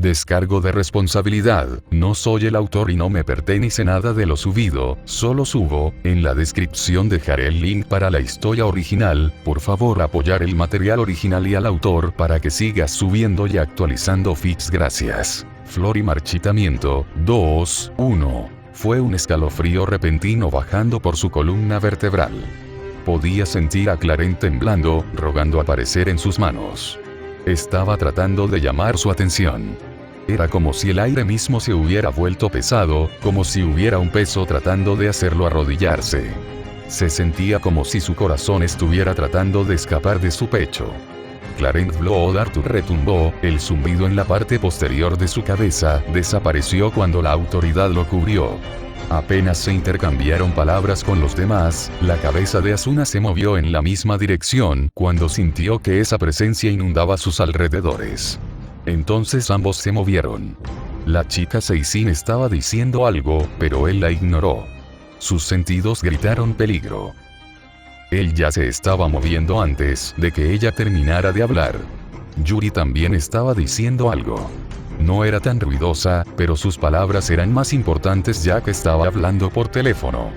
Descargo de responsabilidad, no soy el autor y no me pertenece nada de lo subido, solo subo, en la descripción dejaré el link para la historia original, por favor apoyar el material original y al autor para que sigas subiendo y actualizando feeds gracias. Flor y marchitamiento, 2, 1. Fue un escalofrío repentino bajando por su columna vertebral. Podía sentir a Clarent temblando, rogando aparecer en sus manos. Estaba tratando de llamar su atención. Era como si el aire mismo se hubiera vuelto pesado, como si hubiera un peso tratando de hacerlo arrodillarse. Se sentía como si su corazón estuviera tratando de escapar de su pecho. Clarent Blood Arthur retumbó, el zumbido en la parte posterior de su cabeza desapareció cuando la autoridad lo cubrió. Apenas se intercambiaron palabras con los demás, la cabeza de Asuna se movió en la misma dirección cuando sintió que esa presencia inundaba sus alrededores. Entonces ambos se movieron. La chica Seisin estaba diciendo algo, pero él la ignoró. Sus sentidos gritaron peligro. Él ya se estaba moviendo antes de que ella terminara de hablar. Yuri también estaba diciendo algo. No era tan ruidosa, pero sus palabras eran más importantes ya que estaba hablando por teléfono.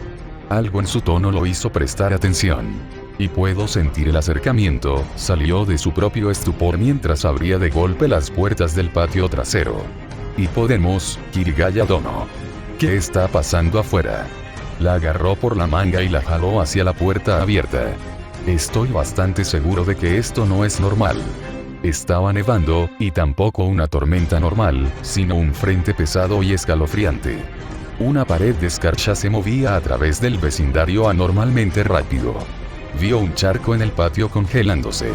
Algo en su tono lo hizo prestar atención. Y puedo sentir el acercamiento, salió de su propio estupor mientras abría de golpe las puertas del patio trasero. Y podemos, Kirigaya Dono. ¿Qué está pasando afuera? La agarró por la manga y la jaló hacia la puerta abierta. Estoy bastante seguro de que esto no es normal. Estaba nevando, y tampoco una tormenta normal, sino un frente pesado y escalofriante. Una pared de escarcha se movía a través del vecindario anormalmente rápido. Vio un charco en el patio congelándose.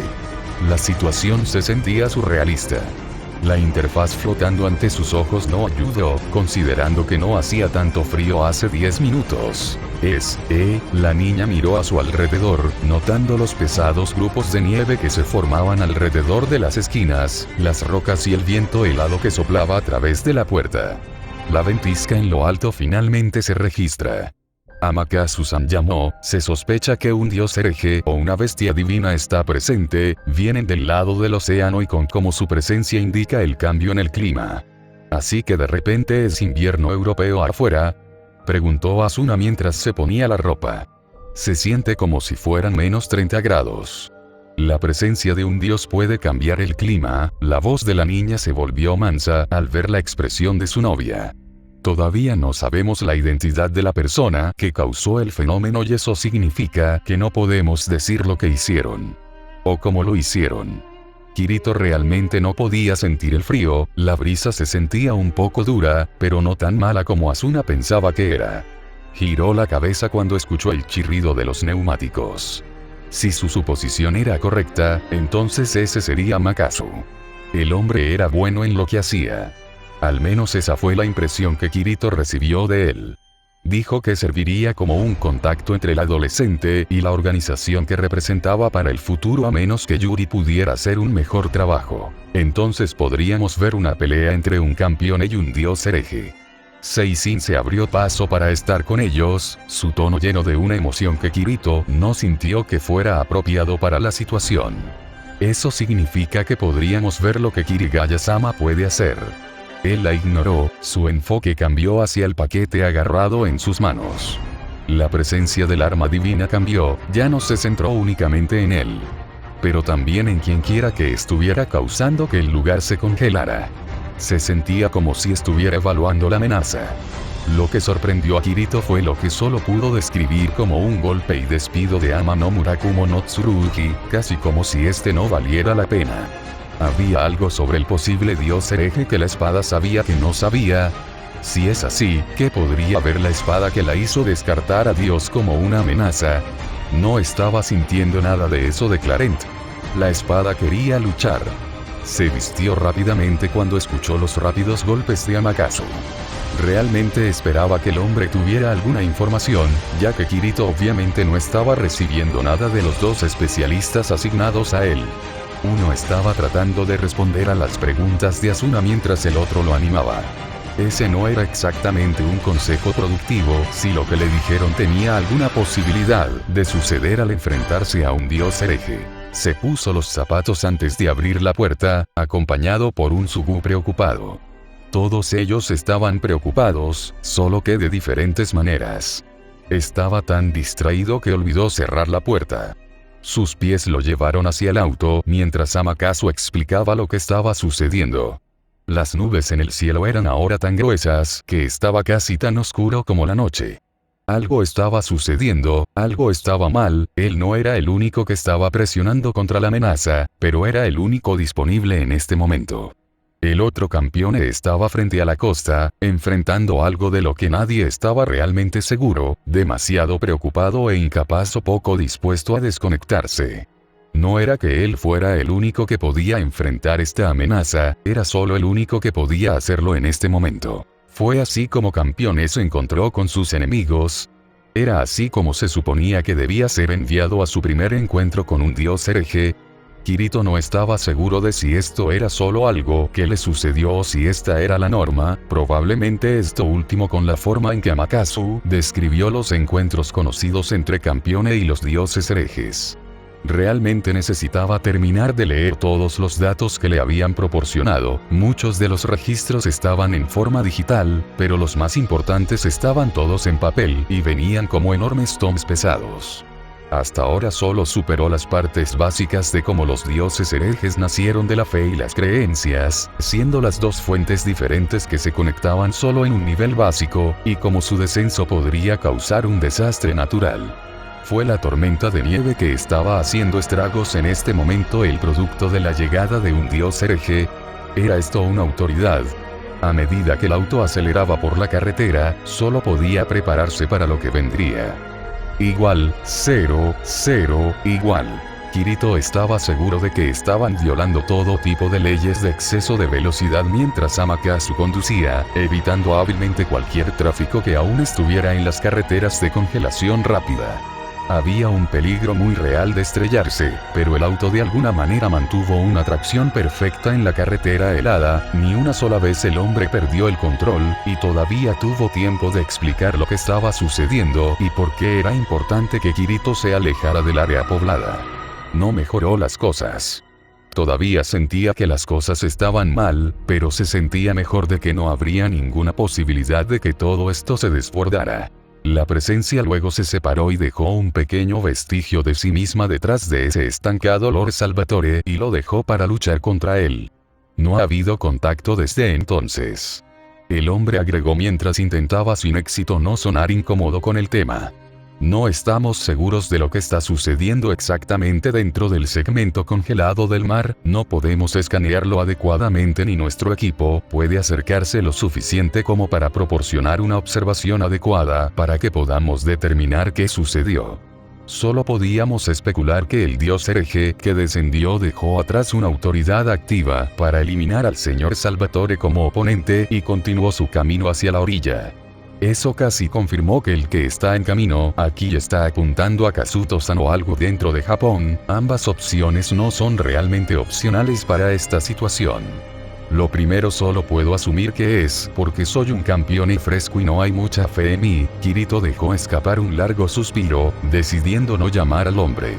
La situación se sentía surrealista. La interfaz flotando ante sus ojos no ayudó, considerando que no hacía tanto frío hace 10 minutos. La niña miró a su alrededor, notando los pesados grupos de nieve que se formaban alrededor de las esquinas, las rocas y el viento helado que soplaba a través de la puerta. La ventisca en lo alto finalmente se registra. Amakatsu-san llamó, se sospecha que un dios hereje o una bestia divina está presente, vienen del lado del océano y con cómo su presencia indica el cambio en el clima. ¿Así que de repente es invierno europeo afuera? Preguntó Asuna mientras se ponía la ropa. Se siente como si fueran menos 30 grados. La presencia de un dios puede cambiar el clima. La voz de la niña se volvió mansa al ver la expresión de su novia. Todavía no sabemos la identidad de la persona que causó el fenómeno y eso significa que no podemos decir lo que hicieron. O cómo lo hicieron. Kirito realmente no podía sentir el frío, la brisa se sentía un poco dura, pero no tan mala como Asuna pensaba que era. Giró la cabeza cuando escuchó el chirrido de los neumáticos. Si su suposición era correcta, entonces ese sería Amakatsu. El hombre era bueno en lo que hacía. Al menos esa fue la impresión que Kirito recibió de él. Dijo que serviría como un contacto entre el adolescente y la organización que representaba para el futuro a menos que Yuri pudiera hacer un mejor trabajo. Entonces podríamos ver una pelea entre un campeón y un dios hereje. Seisin se abrió paso para estar con ellos, su tono lleno de una emoción que Kirito no sintió que fuera apropiado para la situación. Eso significa que podríamos ver lo que Kirigaya-sama puede hacer. Él la ignoró, su enfoque cambió hacia el paquete agarrado en sus manos. La presencia del arma divina cambió, ya no se centró únicamente en él. Pero también en quienquiera que estuviera causando que el lugar se congelara. Se sentía como si estuviera evaluando la amenaza. Lo que sorprendió a Kirito fue lo que solo pudo describir como un golpe y despido de Ama no Murakumo no Tsurugi, casi como si este no valiera la pena. ¿Había algo sobre el posible dios hereje que la espada sabía que no sabía? Si es así, ¿qué podría ver la espada que la hizo descartar a Dios como una amenaza? No estaba sintiendo nada de eso de Clarent. La espada quería luchar. Se vistió rápidamente cuando escuchó los rápidos golpes de Amakatsu. Realmente esperaba que el hombre tuviera alguna información, ya que Kirito obviamente no estaba recibiendo nada de los dos especialistas asignados a él. Uno estaba tratando de responder a las preguntas de Asuna mientras el otro lo animaba. Ese no era exactamente un consejo productivo si lo que le dijeron tenía alguna posibilidad de suceder al enfrentarse a un dios hereje. Se puso los zapatos antes de abrir la puerta, acompañado por un Sugu preocupado. Todos ellos estaban preocupados, solo que de diferentes maneras. Estaba tan distraído que olvidó cerrar la puerta. Sus pies lo llevaron hacia el auto mientras Amakasu explicaba lo que estaba sucediendo. Las nubes en el cielo eran ahora tan gruesas que estaba casi tan oscuro como la noche. Algo estaba sucediendo, algo estaba mal, él no era el único que estaba presionando contra la amenaza, pero era el único disponible en este momento. El otro campeón estaba frente a la costa, enfrentando algo de lo que nadie estaba realmente seguro, demasiado preocupado e incapaz o poco dispuesto a desconectarse. No era que él fuera el único que podía enfrentar esta amenaza, era solo el único que podía hacerlo en este momento. Fue así como Campeón se encontró con sus enemigos. Era así como se suponía que debía ser enviado a su primer encuentro con un dios hereje. Kirito no estaba seguro de si esto era solo algo que le sucedió o si esta era la norma, probablemente esto último con la forma en que Amakasu describió los encuentros conocidos entre Campeón y los dioses herejes. Realmente necesitaba terminar de leer todos los datos que le habían proporcionado, muchos de los registros estaban en forma digital, pero los más importantes estaban todos en papel y venían como enormes tomes pesados. Hasta ahora solo superó las partes básicas de cómo los dioses herejes nacieron de la fe y las creencias, siendo las dos fuentes diferentes que se conectaban solo en un nivel básico, y cómo su descenso podría causar un desastre natural. Fue la tormenta de nieve que estaba haciendo estragos en este momento el producto de la llegada de un dios hereje. ¿Era esto una autoridad? A medida que el auto aceleraba por la carretera, solo podía prepararse para lo que vendría. Igual, 0, 0, igual. Kirito estaba seguro de que estaban violando todo tipo de leyes de exceso de velocidad mientras Amakasu conducía, evitando hábilmente cualquier tráfico que aún estuviera en las carreteras de congelación rápida. Había un peligro muy real de estrellarse, pero el auto de alguna manera mantuvo una tracción perfecta en la carretera helada, ni una sola vez el hombre perdió el control, y todavía tuvo tiempo de explicar lo que estaba sucediendo y por qué era importante que Kirito se alejara del área poblada. No mejoró las cosas. Todavía sentía que las cosas estaban mal, pero se sentía mejor de que no habría ninguna posibilidad de que todo esto se desbordara. La presencia luego se separó y dejó un pequeño vestigio de sí misma detrás de ese estancado Lord Salvatore y lo dejó para luchar contra él. No ha habido contacto desde entonces. El hombre agregó mientras intentaba sin éxito no sonar incómodo con el tema. No estamos seguros de lo que está sucediendo exactamente dentro del segmento congelado del mar, no podemos escanearlo adecuadamente ni nuestro equipo puede acercarse lo suficiente como para proporcionar una observación adecuada para que podamos determinar qué sucedió. Solo podíamos especular que el dios hereje que descendió dejó atrás una autoridad activa para eliminar al señor Salvatore como oponente y continuó su camino hacia la orilla. Eso casi confirmó que el que está en camino aquí está apuntando a Kazuto-san o algo dentro de Japón. Ambas opciones no son realmente opcionales para esta situación. Lo primero solo puedo asumir que es porque soy un campeón y fresco y no hay mucha fe en mí. Kirito dejó escapar un largo suspiro, decidiendo no llamar al hombre.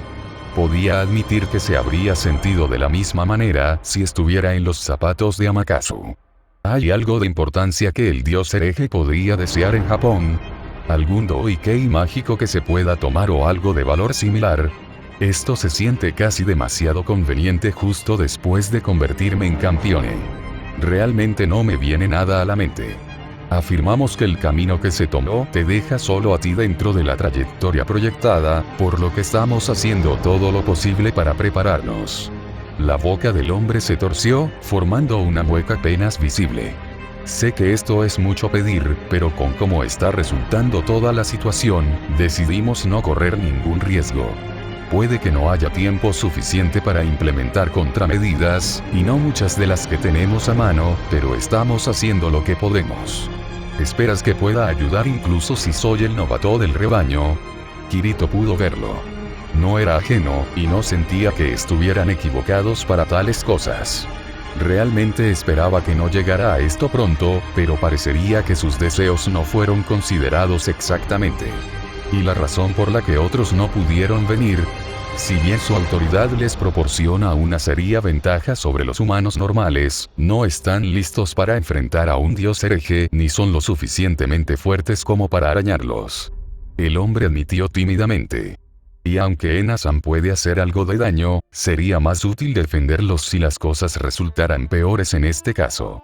Podía admitir que se habría sentido de la misma manera si estuviera en los zapatos de Amakasu. ¿Hay algo de importancia que el dios hereje podría desear en Japón? ¿Algún doikei mágico que se pueda tomar o algo de valor similar? Esto se siente casi demasiado conveniente justo después de convertirme en campeón. Realmente no me viene nada a la mente. Afirmamos que el camino que se tomó te deja solo a ti dentro de la trayectoria proyectada, por lo que estamos haciendo todo lo posible para prepararnos. La boca del hombre se torció, formando una mueca apenas visible. Sé que esto es mucho pedir, pero con cómo está resultando toda la situación, decidimos no correr ningún riesgo. Puede que no haya tiempo suficiente para implementar contramedidas, y no muchas de las que tenemos a mano, pero estamos haciendo lo que podemos. ¿Esperas que pueda ayudar incluso si soy el novato del rebaño? Kirito pudo verlo. No era ajeno, y no sentía que estuvieran equivocados para tales cosas. Realmente esperaba que no llegara a esto pronto, pero parecería que sus deseos no fueron considerados exactamente. Y la razón por la que otros no pudieron venir, Si bien su autoridad les proporciona una seria ventaja sobre los humanos normales, no están listos para enfrentar a un dios hereje ni son lo suficientemente fuertes como para arañarlos. El hombre admitió tímidamente. Y aunque Enazan puede hacer algo de daño, sería más útil defenderlos si las cosas resultaran peores en este caso.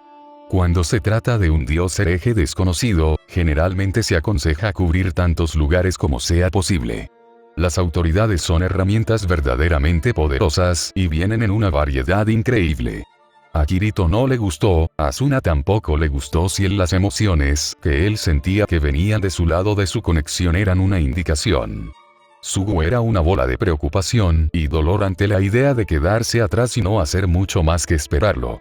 Cuando se trata de un dios hereje desconocido, generalmente se aconseja cubrir tantos lugares como sea posible. Las autoridades son herramientas verdaderamente poderosas y vienen en una variedad increíble. A Kirito no le gustó, a Asuna tampoco le gustó si las emociones que él sentía que venían de su lado de su conexión eran una indicación. Sugu era una bola de preocupación y dolor ante la idea de quedarse atrás y no hacer mucho más que esperarlo.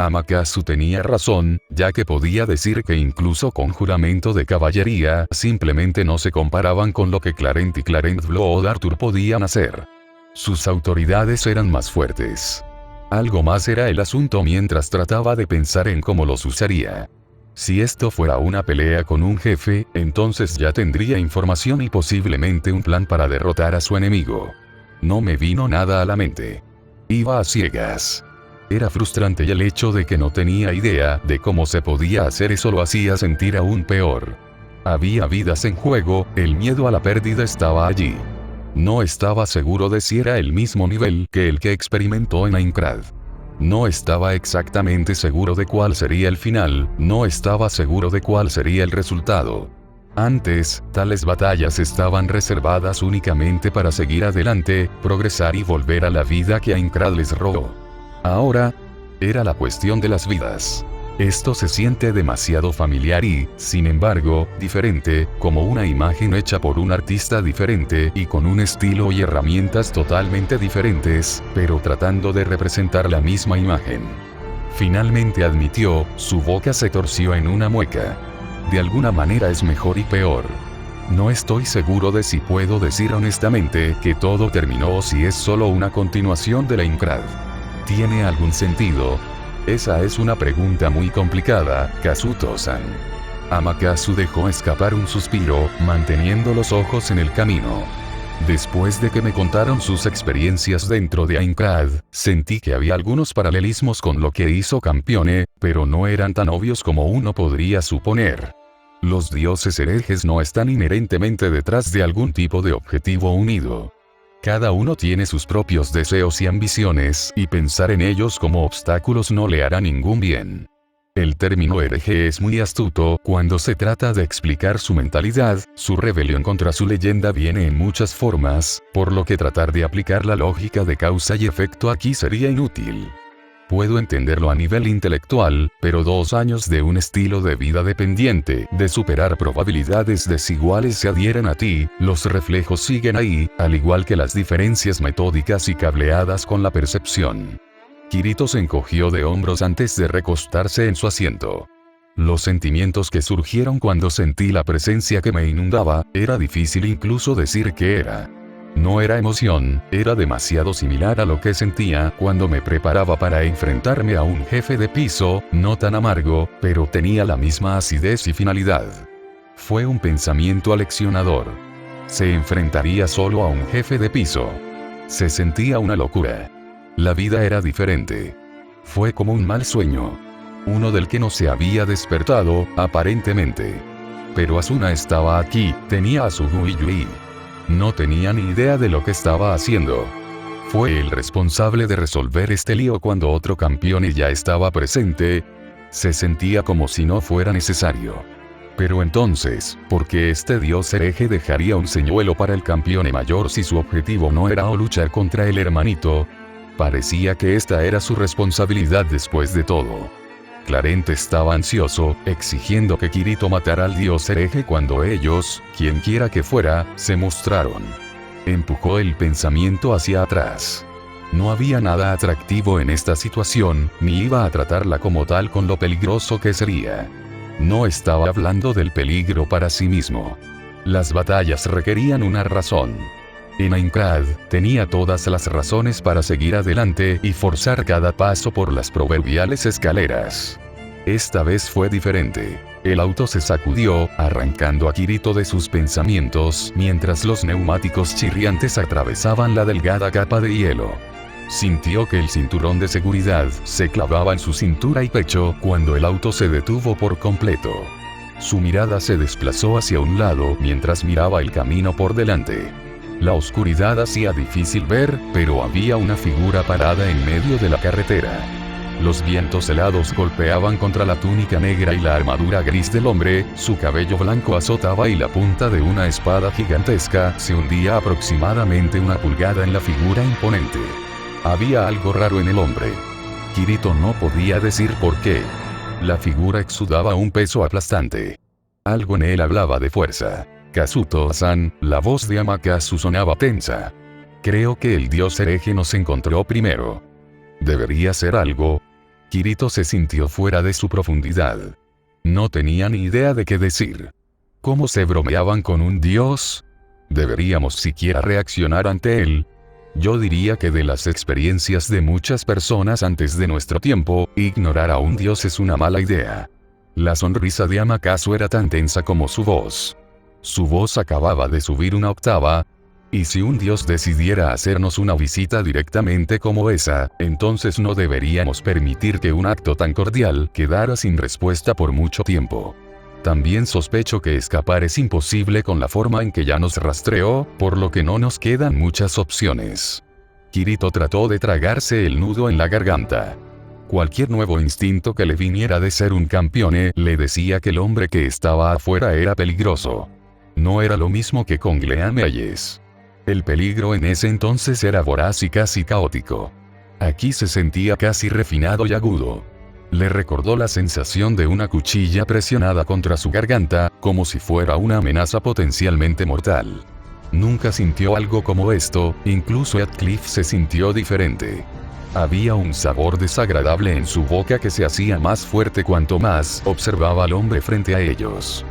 Amaterasu tenía razón, ya que podía decir que incluso con juramento de caballería, simplemente no se comparaban con lo que Clarent y Clarent Blood Arthur podían hacer. Sus autoridades eran más fuertes. Algo más era el asunto mientras trataba de pensar en cómo los usaría. Si esto fuera una pelea con un jefe, entonces ya tendría información y posiblemente un plan para derrotar a su enemigo. No me vino nada a la mente. Iba a ciegas. Era frustrante y el hecho de que no tenía idea de cómo se podía hacer eso lo hacía sentir aún peor. Había vidas en juego, el miedo a la pérdida estaba allí. No estaba seguro de si era el mismo nivel que el que experimentó en Aincrad. No estaba exactamente seguro de cuál sería el final, no estaba seguro de cuál sería el resultado. Antes, tales batallas estaban reservadas únicamente para seguir adelante, progresar y volver a la vida que Aincrad les robó. Ahora, era la cuestión de las vidas. Esto se siente demasiado familiar y, sin embargo, diferente, como una imagen hecha por un artista diferente y con un estilo y herramientas totalmente diferentes, pero tratando de representar la misma imagen. Finalmente admitió, su boca se torció en una mueca. De alguna manera es mejor y peor. No estoy seguro de si puedo decir honestamente que todo terminó o si es solo una continuación de la Aincrad. ¿Tiene algún sentido? Esa es una pregunta muy complicada, Kazuto-san. Amaterasu dejó escapar un suspiro, manteniendo los ojos en el camino. Después de que me contaron sus experiencias dentro de Aincrad, sentí que había algunos paralelismos con lo que hizo Campione, pero no eran tan obvios como uno podría suponer. Los dioses herejes no están inherentemente detrás de algún tipo de objetivo unido. Cada uno tiene sus propios deseos y ambiciones, y pensar en ellos como obstáculos no le hará ningún bien. El término hereje es muy astuto cuando se trata de explicar su mentalidad, su rebelión contra su leyenda viene en muchas formas, por lo que tratar de aplicar la lógica de causa y efecto aquí sería inútil. Puedo entenderlo a nivel intelectual, pero 2 años de un estilo de vida dependiente, de superar probabilidades desiguales se adhieren a ti, los reflejos siguen ahí, al igual que las diferencias metódicas y cableadas con la percepción. Kirito se encogió de hombros antes de recostarse en su asiento. Los sentimientos que surgieron cuando sentí la presencia que me inundaba, era difícil incluso decir qué era. No era emoción, era demasiado similar a lo que sentía cuando me preparaba para enfrentarme a un jefe de piso, no tan amargo, pero tenía la misma acidez y finalidad. Fue un pensamiento aleccionador. Se enfrentaría solo a un jefe de piso. Se sentía una locura. La vida era diferente. Fue como un mal sueño. Uno del que no se había despertado, aparentemente. Pero Asuna estaba aquí, tenía a Sugu y Yui. No tenía ni idea de lo que estaba haciendo. Fue el responsable de resolver este lío cuando otro campeón ya estaba presente. Se sentía como si no fuera necesario. Pero entonces, ¿por qué este dios hereje dejaría un señuelo para el campeón mayor si su objetivo no era luchar contra el hermanito? Parecía que esta era su responsabilidad después de todo. Clarent estaba ansioso, exigiendo que Kirito matara al dios hereje cuando ellos, quienquiera que fuera, se mostraron. Empujó el pensamiento hacia atrás. No había nada atractivo en esta situación, ni iba a tratarla como tal con lo peligroso que sería. No estaba hablando del peligro para sí mismo. Las batallas requerían una razón. En Aincrad, tenía todas las razones para seguir adelante y forzar cada paso por las proverbiales escaleras. Esta vez fue diferente. El auto se sacudió, arrancando a Kirito de sus pensamientos mientras los neumáticos chirriantes atravesaban la delgada capa de hielo. Sintió que el cinturón de seguridad se clavaba en su cintura y pecho cuando el auto se detuvo por completo. Su mirada se desplazó hacia un lado mientras miraba el camino por delante. La oscuridad hacía difícil ver, pero había una figura parada en medio de la carretera. Los vientos helados golpeaban contra la túnica negra y la armadura gris del hombre, su cabello blanco azotaba y la punta de una espada gigantesca se hundía aproximadamente 1 pulgada en la figura imponente. Había algo raro en el hombre. Kirito no podía decir por qué. La figura exudaba un peso aplastante. Algo en él hablaba de fuerza. Kazuto-san, la voz de Amakasu sonaba tensa. Creo que el dios hereje nos encontró primero. ¿Debería ser algo? Kirito se sintió fuera de su profundidad. No tenía ni idea de qué decir. ¿Cómo se bromeaban con un dios? ¿Deberíamos siquiera reaccionar ante él? Yo diría que de las experiencias de muchas personas antes de nuestro tiempo, ignorar a un dios es una mala idea. La sonrisa de Amakasu era tan tensa como su voz. Su voz acababa de subir 1 octava. Y si un dios decidiera hacernos una visita directamente como esa, entonces no deberíamos permitir que un acto tan cordial quedara sin respuesta por mucho tiempo. También sospecho que escapar es imposible con la forma en que ya nos rastreó, por lo que no nos quedan muchas opciones. Kirito trató de tragarse el nudo en la garganta. Cualquier nuevo instinto que le viniera de ser un campeone le decía que el hombre que estaba afuera era peligroso. No era lo mismo que con Glean Meyes. El peligro en ese entonces era voraz y casi caótico. Aquí se sentía casi refinado y agudo. Le recordó la sensación de una cuchilla presionada contra su garganta, como si fuera una amenaza potencialmente mortal. Nunca sintió algo como esto, incluso Heathcliff se sintió diferente. Había un sabor desagradable en su boca que se hacía más fuerte cuanto más observaba al hombre frente a ellos.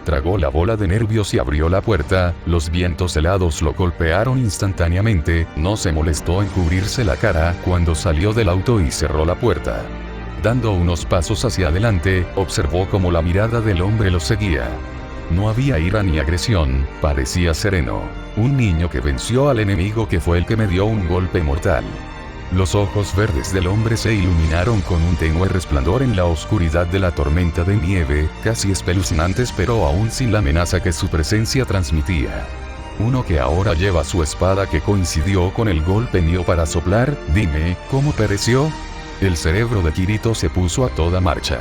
Tragó la bola de nervios y abrió la puerta, los vientos helados lo golpearon instantáneamente, no se molestó en cubrirse la cara cuando salió del auto y cerró la puerta. Dando unos pasos hacia adelante, observó cómo la mirada del hombre lo seguía. No había ira ni agresión, parecía sereno. Un niño que venció al enemigo que fue el que me dio un golpe mortal. Los ojos verdes del hombre se iluminaron con un tenue resplandor en la oscuridad de la tormenta de nieve, casi espeluznantes pero aún sin la amenaza que su presencia transmitía. Uno que ahora lleva su espada que coincidió con el golpe mío para soplar, dime, ¿cómo pereció? El cerebro de Kirito se puso a toda marcha.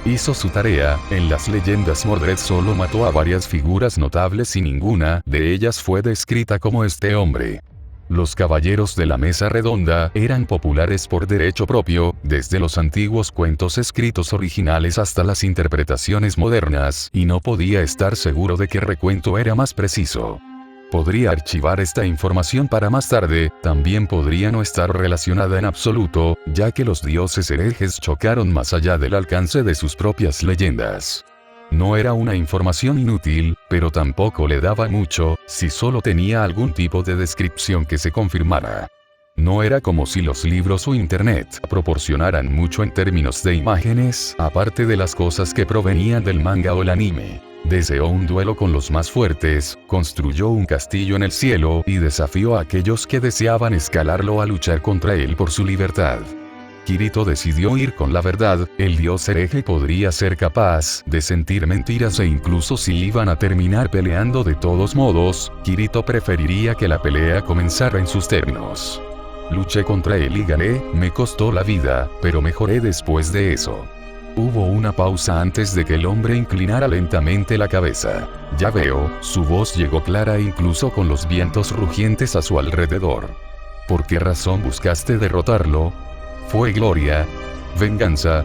Hizo su tarea, en las leyendas Mordred solo mató a varias figuras notables y ninguna de ellas fue descrita como este hombre. Los caballeros de la mesa redonda eran populares por derecho propio, desde los antiguos cuentos escritos originales hasta las interpretaciones modernas, y no podía estar seguro de qué recuento era más preciso. Podría archivar esta información para más tarde, también podría no estar relacionada en absoluto, ya que los dioses herejes chocaron más allá del alcance de sus propias leyendas. No era una información inútil, pero tampoco le daba mucho, si solo tenía algún tipo de descripción que se confirmara. No era como si los libros o internet proporcionaran mucho en términos de imágenes, aparte de las cosas que provenían del manga o el anime. Deseó un duelo con los más fuertes, construyó un castillo en el cielo y desafió a aquellos que deseaban escalarlo a luchar contra él por su libertad. Kirito decidió ir con la verdad, el dios hereje podría ser capaz de sentir mentiras e incluso si iban a terminar peleando de todos modos, Kirito preferiría que la pelea comenzara en sus términos. Luché contra él y gané, me costó la vida, pero mejoré después de eso. Hubo una pausa antes de que el hombre inclinara lentamente la cabeza. Ya veo, su voz llegó clara incluso con los vientos rugientes a su alrededor. ¿Por qué razón buscaste derrotarlo? ¿Fue gloria? ¿Venganza?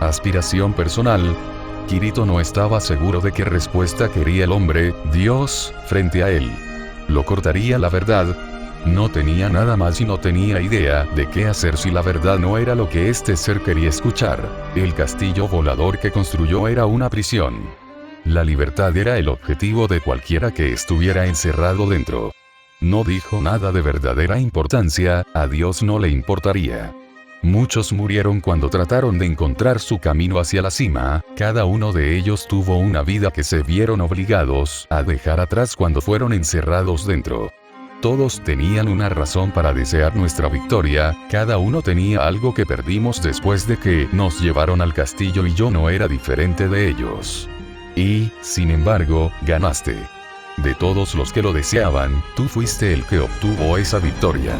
¿Aspiración personal? Kirito no estaba seguro de qué respuesta quería el hombre, Dios, frente a él. ¿Lo cortaría la verdad? No tenía nada más y no tenía idea de qué hacer si la verdad no era lo que este ser quería escuchar. El castillo volador que construyó era una prisión. La libertad era el objetivo de cualquiera que estuviera encerrado dentro. No dijo nada de verdadera importancia, a Dios no le importaría. Muchos murieron cuando trataron de encontrar su camino hacia la cima, cada uno de ellos tuvo una vida que se vieron obligados a dejar atrás cuando fueron encerrados dentro. Todos tenían una razón para desear nuestra victoria, cada uno tenía algo que perdimos después de que nos llevaron al castillo y yo no era diferente de ellos. Y, sin embargo, ganaste. De todos los que lo deseaban, tú fuiste el que obtuvo esa victoria.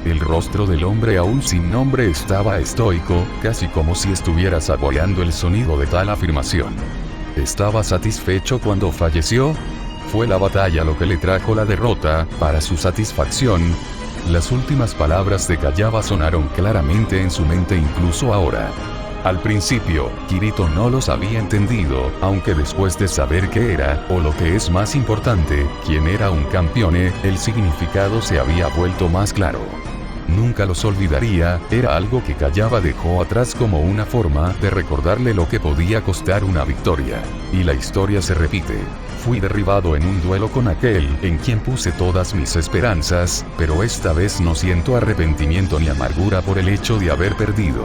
El rostro del hombre aún sin nombre estaba estoico, casi como si estuviera saboreando el sonido de tal afirmación. ¿Estaba satisfecho cuando falleció? ¿Fue la batalla lo que le trajo la derrota, para su satisfacción? Las últimas palabras de Kayaba sonaron claramente en su mente incluso ahora. Al principio, Kirito no los había entendido, aunque después de saber qué era, o lo que es más importante, quién era un campeone, el significado se había vuelto más claro. Nunca los olvidaría, era algo que Kayaba dejó atrás como una forma de recordarle lo que podía costar una victoria. Y la historia se repite. Fui derribado en un duelo con aquel en quien puse todas mis esperanzas, pero esta vez no siento arrepentimiento ni amargura por el hecho de haber perdido.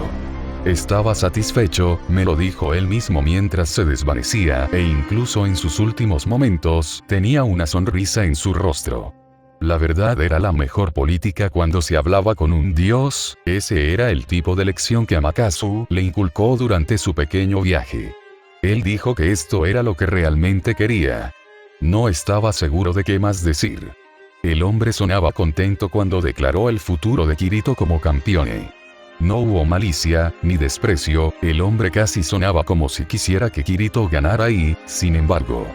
Estaba satisfecho, me lo dijo él mismo mientras se desvanecía, e incluso en sus últimos momentos, tenía una sonrisa en su rostro. La verdad era la mejor política cuando se hablaba con un dios, ese era el tipo de lección que Amaterasu le inculcó durante su pequeño viaje. Él dijo que esto era lo que realmente quería. No estaba seguro de qué más decir. El hombre sonaba contento cuando declaró el futuro de Kirito como campeone. No hubo malicia, ni desprecio, el hombre casi sonaba como si quisiera que Kirito ganara y, sin embargo.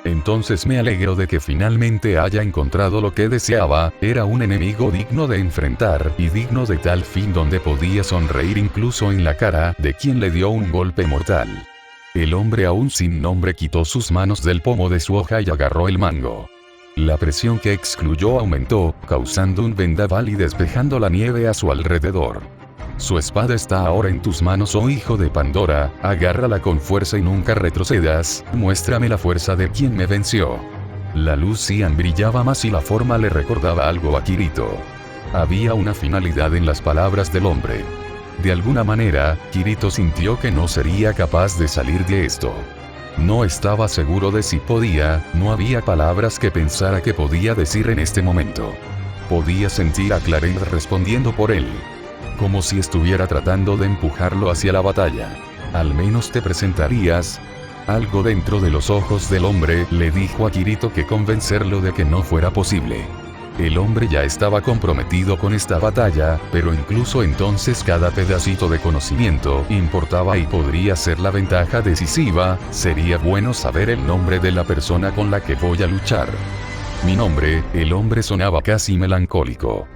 Entonces me alegro de que finalmente haya encontrado lo que deseaba, era un enemigo digno de enfrentar y digno de tal fin donde podía sonreír incluso en la cara de quien le dio un golpe mortal. El hombre aún sin nombre quitó sus manos del pomo de su hoja y agarró el mango. La presión que excluyó aumentó, causando un vendaval y despejando la nieve a su alrededor. Su espada está ahora en tus manos, oh hijo de Pandora, agárrala con fuerza y nunca retrocedas, muéstrame la fuerza de quien me venció. La luz Cian brillaba más y la forma le recordaba algo a Kirito. Había una finalidad en las palabras del hombre. De alguna manera, Kirito sintió que no sería capaz de salir de esto. No estaba seguro de si podía, no había palabras que pensara que podía decir en este momento. Podía sentir a Clarence respondiendo por él. Como si estuviera tratando de empujarlo hacia la batalla. Al menos te presentarías. Algo dentro de los ojos del hombre le dijo a Kirito que convencerlo de que no fuera posible. El hombre ya estaba comprometido con esta batalla, pero incluso entonces cada pedacito de conocimiento importaba y podría ser la ventaja decisiva. Sería bueno saber el nombre de la persona con la que voy a luchar. Mi nombre, el hombre sonaba casi melancólico.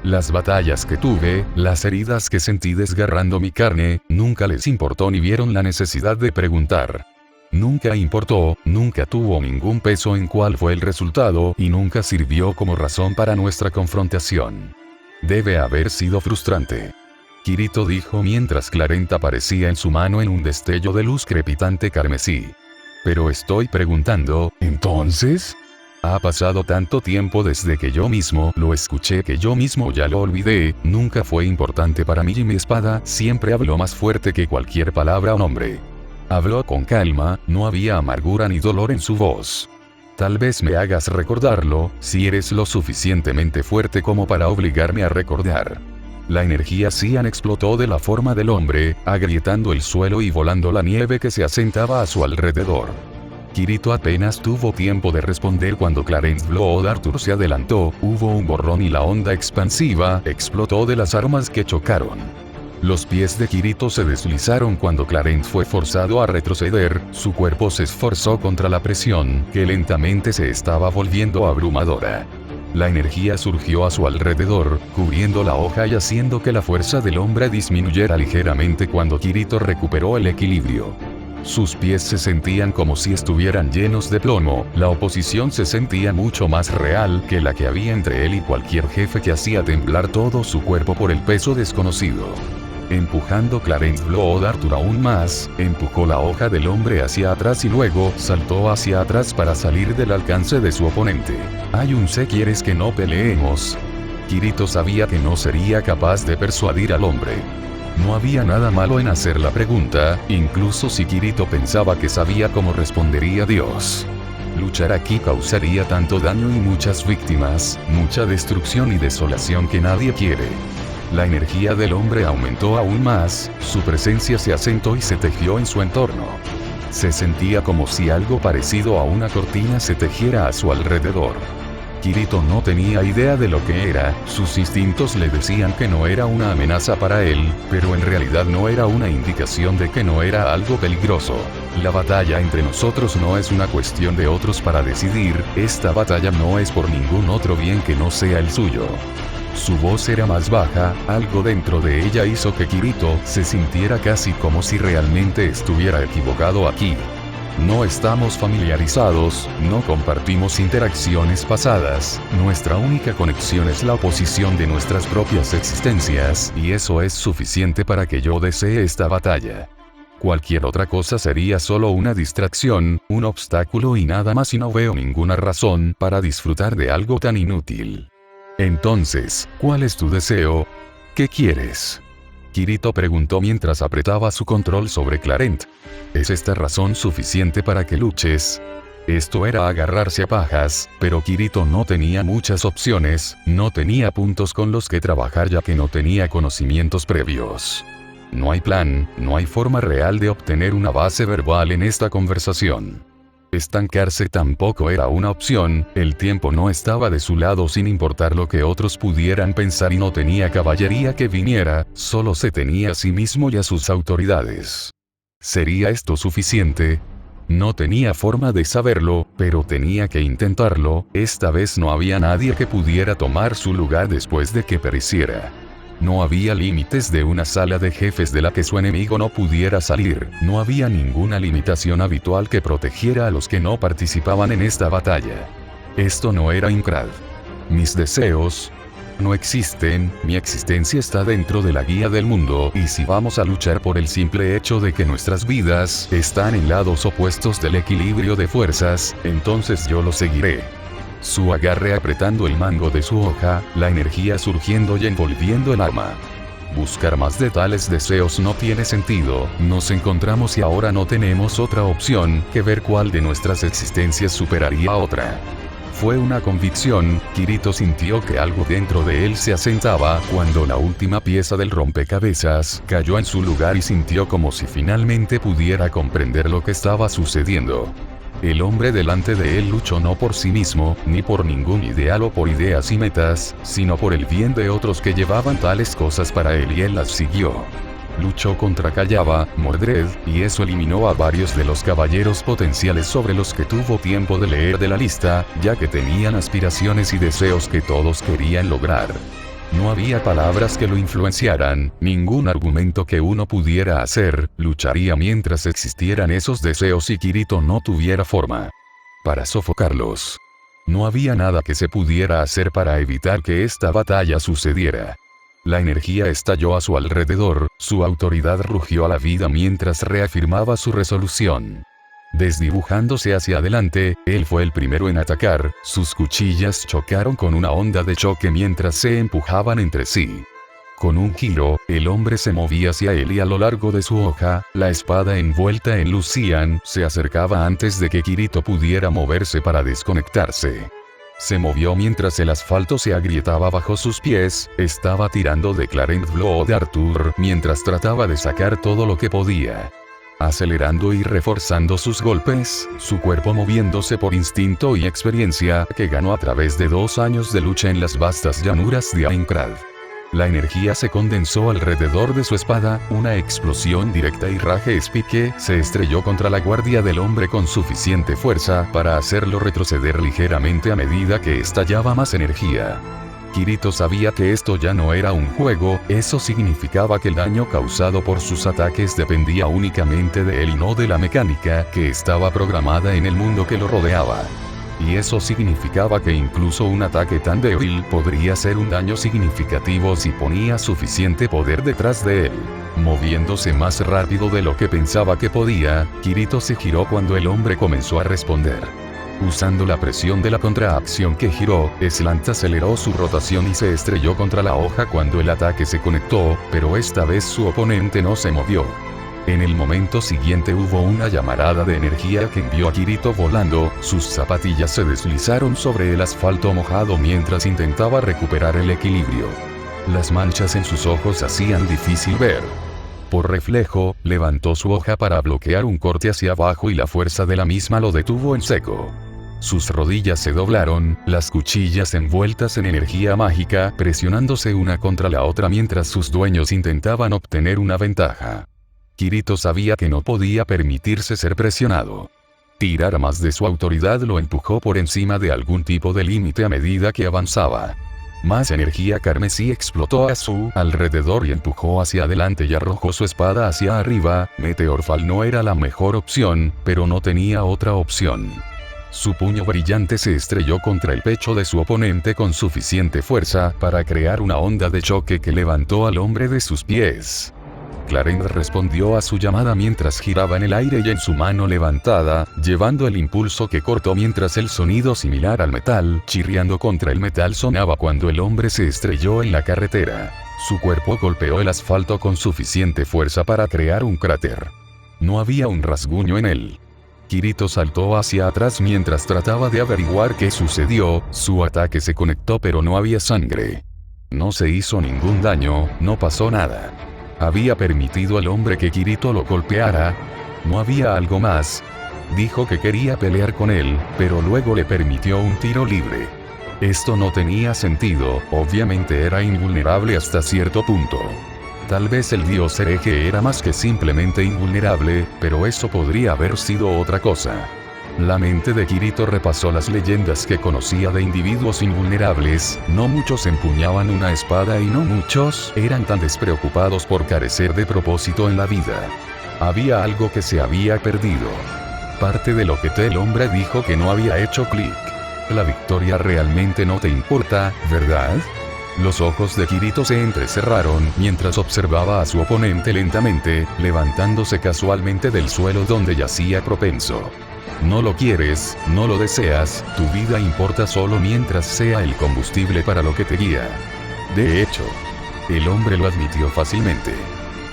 Las batallas que tuve, las heridas que sentí desgarrando mi carne, nunca les importó ni vieron la necesidad de preguntar. Nunca importó, nunca tuvo ningún peso en cuál fue el resultado y nunca sirvió como razón para nuestra confrontación. Debe haber sido frustrante. Kirito dijo mientras Clarence aparecía en su mano en un destello de luz crepitante carmesí. Pero estoy preguntando, ¿entonces? Ha pasado tanto tiempo desde que yo mismo lo escuché que yo mismo ya lo olvidé, nunca fue importante para mí y mi espada siempre habló más fuerte que cualquier palabra o nombre. Habló con calma, no había amargura ni dolor en su voz. Tal vez me hagas recordarlo, si eres lo suficientemente fuerte como para obligarme a recordar. La energía Cian explotó de la forma del hombre, agrietando el suelo y volando la nieve que se asentaba a su alrededor. Kirito apenas tuvo tiempo de responder cuando Clarence Blood Arthur se adelantó, hubo un borrón y la onda expansiva explotó de las armas que chocaron. Los pies de Kirito se deslizaron cuando Clarence fue forzado a retroceder, su cuerpo se esforzó contra la presión, que lentamente se estaba volviendo abrumadora. La energía surgió a su alrededor, cubriendo la hoja y haciendo que la fuerza del hombre disminuyera ligeramente cuando Kirito recuperó el equilibrio. Sus pies se sentían como si estuvieran llenos de plomo, la oposición se sentía mucho más real que la que había entre él y cualquier jefe que hacía temblar todo su cuerpo por el peso desconocido. Empujando Clarence Blood Arthur aún más, empujó la hoja del hombre hacia atrás y luego saltó hacia atrás para salir del alcance de su oponente. Ayunse, ¿quieres que no peleemos? Kirito sabía que no sería capaz de persuadir al hombre. No había nada malo en hacer la pregunta, incluso si Kirito pensaba que sabía cómo respondería Dios. Luchar aquí causaría tanto daño y muchas víctimas, mucha destrucción y desolación que nadie quiere. La energía del hombre aumentó aún más, su presencia se asentó y se tejió en su entorno. Se sentía como si algo parecido a una cortina se tejiera a su alrededor. Kirito no tenía idea de lo que era, sus instintos le decían que no era una amenaza para él, pero en realidad no era una indicación de que no era algo peligroso. La batalla entre nosotros no es una cuestión de otros para decidir, esta batalla no es por ningún otro bien que no sea el suyo. Su voz era más baja, algo dentro de ella hizo que Kirito se sintiera casi como si realmente estuviera equivocado aquí. No estamos familiarizados, no compartimos interacciones pasadas, nuestra única conexión es la oposición de nuestras propias existencias, y eso es suficiente para que yo desee esta batalla. Cualquier otra cosa sería solo una distracción, un obstáculo y nada más, y no veo ninguna razón para disfrutar de algo tan inútil. Entonces, ¿cuál es tu deseo? ¿Qué quieres? Kirito preguntó mientras apretaba su control sobre Clarent. ¿Es esta razón suficiente para que luches? Esto era agarrarse a pajas, pero Kirito no tenía muchas opciones, no tenía puntos con los que trabajar ya que no tenía conocimientos previos. No hay plan, no hay forma real de obtener una base verbal en esta conversación. Estancarse tampoco era una opción, el tiempo no estaba de su lado sin importar lo que otros pudieran pensar y no tenía caballería que viniera, solo se tenía a sí mismo y a sus autoridades. ¿Sería esto suficiente? No tenía forma de saberlo, pero tenía que intentarlo, esta vez no había nadie que pudiera tomar su lugar después de que pereciera. No había límites de una sala de jefes de la que su enemigo no pudiera salir, no había ninguna limitación habitual que protegiera a los que no participaban en esta batalla. Esto no era Aincrad. Mis deseos no existen, mi existencia está dentro de la guía del mundo, y si vamos a luchar por el simple hecho de que nuestras vidas están en lados opuestos del equilibrio de fuerzas, entonces yo lo seguiré. Su agarre apretando el mango de su hoja, la energía surgiendo y envolviendo el arma. Buscar más de tales deseos no tiene sentido, nos encontramos y ahora no tenemos otra opción que ver cuál de nuestras existencias superaría a otra. Fue una convicción, Kirito sintió que algo dentro de él se asentaba cuando la última pieza del rompecabezas cayó en su lugar y sintió como si finalmente pudiera comprender lo que estaba sucediendo. El hombre delante de él luchó no por sí mismo, ni por ningún ideal o por ideas y metas, sino por el bien de otros que llevaban tales cosas para él y él las siguió. Luchó contra Kayaba, Mordred, y eso eliminó a varios de los caballeros potenciales sobre los que tuvo tiempo de leer de la lista, ya que tenían aspiraciones y deseos que todos querían lograr. No había palabras que lo influenciaran, ningún argumento que uno pudiera hacer, lucharía mientras existieran esos deseos y Kirito no tuviera forma para sofocarlos. No había nada que se pudiera hacer para evitar que esta batalla sucediera. La energía estalló a su alrededor, su autoridad rugió a la vida mientras reafirmaba su resolución. Desdibujándose hacia adelante, él fue el primero en atacar, sus cuchillas chocaron con una onda de choque mientras se empujaban entre sí. Con un giro, el hombre se movía hacia él y a lo largo de su hoja, la espada envuelta en Lucian se acercaba antes de que Kirito pudiera moverse para desconectarse. Se movió mientras el asfalto se agrietaba bajo sus pies, estaba tirando de Clarent Blood de Arthur mientras trataba de sacar todo lo que podía. Acelerando y reforzando sus golpes, su cuerpo moviéndose por instinto y experiencia que ganó a través de 2 años de lucha en las vastas llanuras de Aincrad. La energía se condensó alrededor de su espada, una explosión directa y raje espique se estrelló contra la guardia del hombre con suficiente fuerza para hacerlo retroceder ligeramente a medida que estallaba más energía. Kirito sabía que esto ya no era un juego, eso significaba que el daño causado por sus ataques dependía únicamente de él y no de la mecánica que estaba programada en el mundo que lo rodeaba. Y eso significaba que incluso un ataque tan débil podría ser un daño significativo si ponía suficiente poder detrás de él. Moviéndose más rápido de lo que pensaba que podía, Kirito se giró cuando el hombre comenzó a responder. Usando la presión de la contracción que giró, Slant aceleró su rotación y se estrelló contra la hoja cuando el ataque se conectó, pero esta vez su oponente no se movió. En el momento siguiente hubo una llamarada de energía que envió a Kirito volando, sus zapatillas se deslizaron sobre el asfalto mojado mientras intentaba recuperar el equilibrio. Las manchas en sus ojos hacían difícil ver. Por reflejo, levantó su hoja para bloquear un corte hacia abajo y la fuerza de la misma lo detuvo en seco. Sus rodillas se doblaron, las cuchillas envueltas en energía mágica presionándose una contra la otra mientras sus dueños intentaban obtener una ventaja. Kirito sabía que no podía permitirse ser presionado. Tirar más de su autoridad lo empujó por encima de algún tipo de límite a medida que avanzaba. Más energía carmesí explotó a su alrededor y empujó hacia adelante y arrojó su espada hacia arriba. Meteorfall no era la mejor opción, pero no tenía otra opción. Su puño brillante se estrelló contra el pecho de su oponente con suficiente fuerza para crear una onda de choque que levantó al hombre de sus pies. Clarence respondió a su llamada mientras giraba en el aire y en su mano levantada, llevando el impulso que cortó mientras el sonido similar al metal, chirriando contra el metal sonaba cuando el hombre se estrelló en la carretera. Su cuerpo golpeó el asfalto con suficiente fuerza para crear un cráter. No había un rasguño en él. Kirito saltó hacia atrás mientras trataba de averiguar qué sucedió, su ataque se conectó pero no había sangre. No se hizo ningún daño, no pasó nada. ¿Había permitido al hombre que Kirito lo golpeara? ¿No había algo más? Dijo que quería pelear con él, pero luego le permitió un tiro libre. Esto no tenía sentido, obviamente era invulnerable hasta cierto punto. Tal vez el dios hereje era más que simplemente invulnerable, pero eso podría haber sido otra cosa. La mente de Kirito repasó las leyendas que conocía de individuos invulnerables, no muchos empuñaban una espada y no muchos eran tan despreocupados por carecer de propósito en la vida. Había algo que se había perdido. Parte de lo que el hombre dijo que no había hecho clic. La victoria realmente no te importa, ¿verdad? Los ojos de Kirito se entrecerraron mientras observaba a su oponente lentamente, levantándose casualmente del suelo donde yacía propenso. No lo quieres, no lo deseas, tu vida importa solo mientras sea el combustible para lo que te guía. De hecho, el hombre lo admitió fácilmente.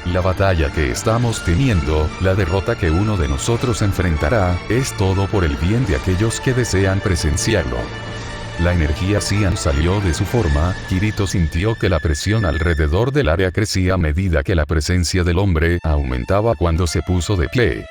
La batalla que estamos teniendo, la derrota que uno de nosotros enfrentará, es todo por el bien de aquellos que desean presenciarlo. La energía Cian salió de su forma, Kirito sintió que la presión alrededor del área crecía a medida que la presencia del hombre aumentaba cuando se puso de pie.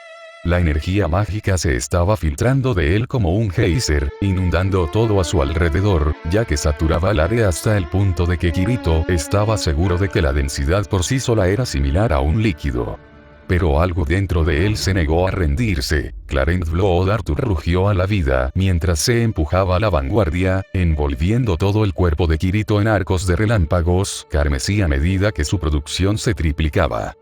La energía mágica se estaba filtrando de él como un geyser, inundando todo a su alrededor, ya que saturaba el área hasta el punto de que Kirito estaba seguro de que la densidad por sí sola era similar a un líquido. Pero algo dentro de él se negó a rendirse. Clarence Blood Arthur rugió a la vida mientras se empujaba a la vanguardia, envolviendo todo el cuerpo de Kirito en arcos de relámpagos carmesí a medida que su producción se triplicaba.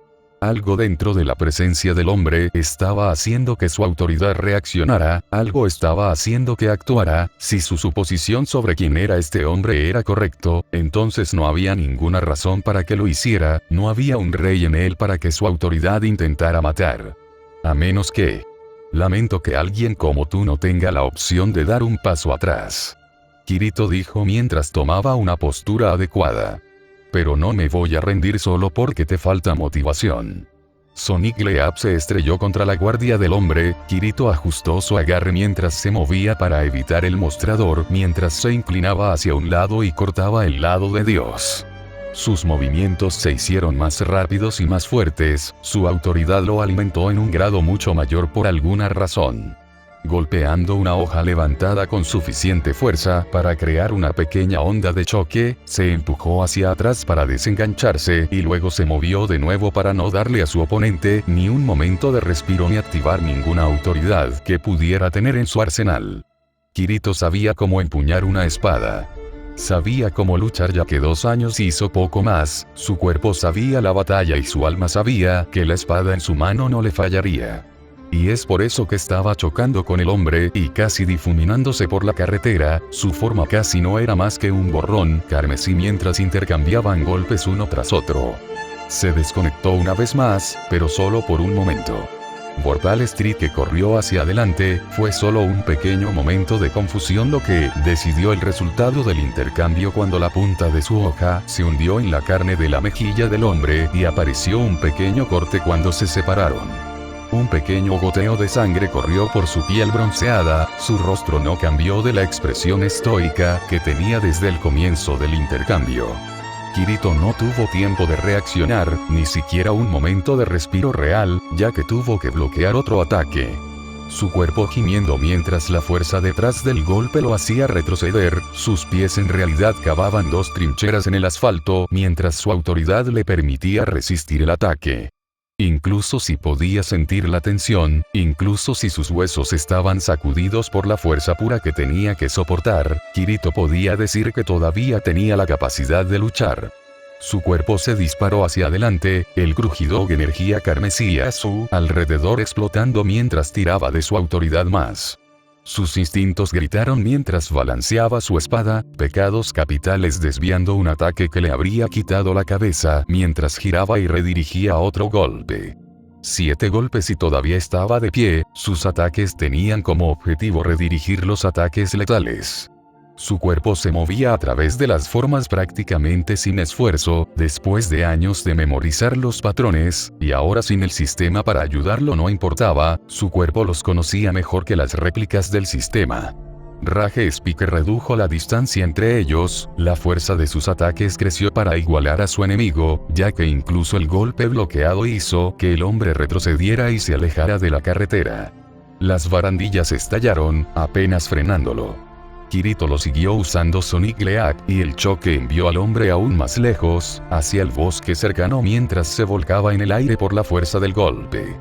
Algo dentro de la presencia del hombre estaba haciendo que su autoridad reaccionara, algo estaba haciendo que actuara. Si su suposición sobre quién era este hombre era correcto, entonces no había ninguna razón para que lo hiciera, no había un rey en él para que su autoridad intentara matar. A menos que... Lamento que alguien como tú no tenga la opción de dar un paso atrás. Kirito dijo mientras tomaba una postura adecuada. Pero no me voy a rendir solo porque te falta motivación. Sonic Leap se estrelló contra la guardia del hombre, Kirito ajustó su agarre mientras se movía para evitar el mostrador mientras se inclinaba hacia un lado y cortaba el lado de Dios. Sus movimientos se hicieron más rápidos y más fuertes, su autoridad lo alimentó en un grado mucho mayor por alguna razón. Golpeando una hoja levantada con suficiente fuerza para crear una pequeña onda de choque, se empujó hacia atrás para desengancharse y luego se movió de nuevo para no darle a su oponente ni un momento de respiro ni activar ninguna autoridad que pudiera tener en su arsenal. Kirito sabía cómo empuñar una espada. Sabía cómo luchar ya que 2 años hizo poco más, su cuerpo sabía la batalla y su alma sabía que la espada en su mano no le fallaría. Y es por eso que estaba chocando con el hombre y casi difuminándose por la carretera, su forma casi no era más que un borrón carmesí mientras intercambiaban golpes uno tras otro. Se desconectó una vez más, pero solo por un momento. Vorpal Street, que corrió hacia adelante, fue solo un pequeño momento de confusión lo que decidió el resultado del intercambio cuando la punta de su hoja se hundió en la carne de la mejilla del hombre y apareció un pequeño corte cuando se separaron. Un pequeño goteo de sangre corrió por su piel bronceada, su rostro no cambió de la expresión estoica que tenía desde el comienzo del intercambio. Kirito no tuvo tiempo de reaccionar, ni siquiera un momento de respiro real, ya que tuvo que bloquear otro ataque. Su cuerpo gimiendo mientras la fuerza detrás del golpe lo hacía retroceder, sus pies en realidad cavaban 2 trincheras en el asfalto mientras su autoridad le permitía resistir el ataque. Incluso si podía sentir la tensión, incluso si sus huesos estaban sacudidos por la fuerza pura que tenía que soportar, Kirito podía decir que todavía tenía la capacidad de luchar. Su cuerpo se disparó hacia adelante, el crujido de energía carmesí a su alrededor explotando mientras tiraba de su autoridad más. Sus instintos gritaron mientras balanceaba su espada, pecados capitales desviando un ataque que le habría quitado la cabeza mientras giraba y redirigía otro golpe. 7 golpes y todavía estaba de pie, sus ataques tenían como objetivo redirigir los ataques letales. Su cuerpo se movía a través de las formas prácticamente sin esfuerzo, después de años de memorizar los patrones, y ahora sin el sistema para ayudarlo no importaba, su cuerpo los conocía mejor que las réplicas del sistema. Rage Speaker redujo la distancia entre ellos, la fuerza de sus ataques creció para igualar a su enemigo, ya que incluso el golpe bloqueado hizo que el hombre retrocediera y se alejara de la carretera. Las barandillas estallaron, apenas frenándolo. Kirito lo siguió usando Sonic Leak, y el choque envió al hombre aún más lejos, hacia el bosque cercano mientras se volcaba en el aire por la fuerza del golpe.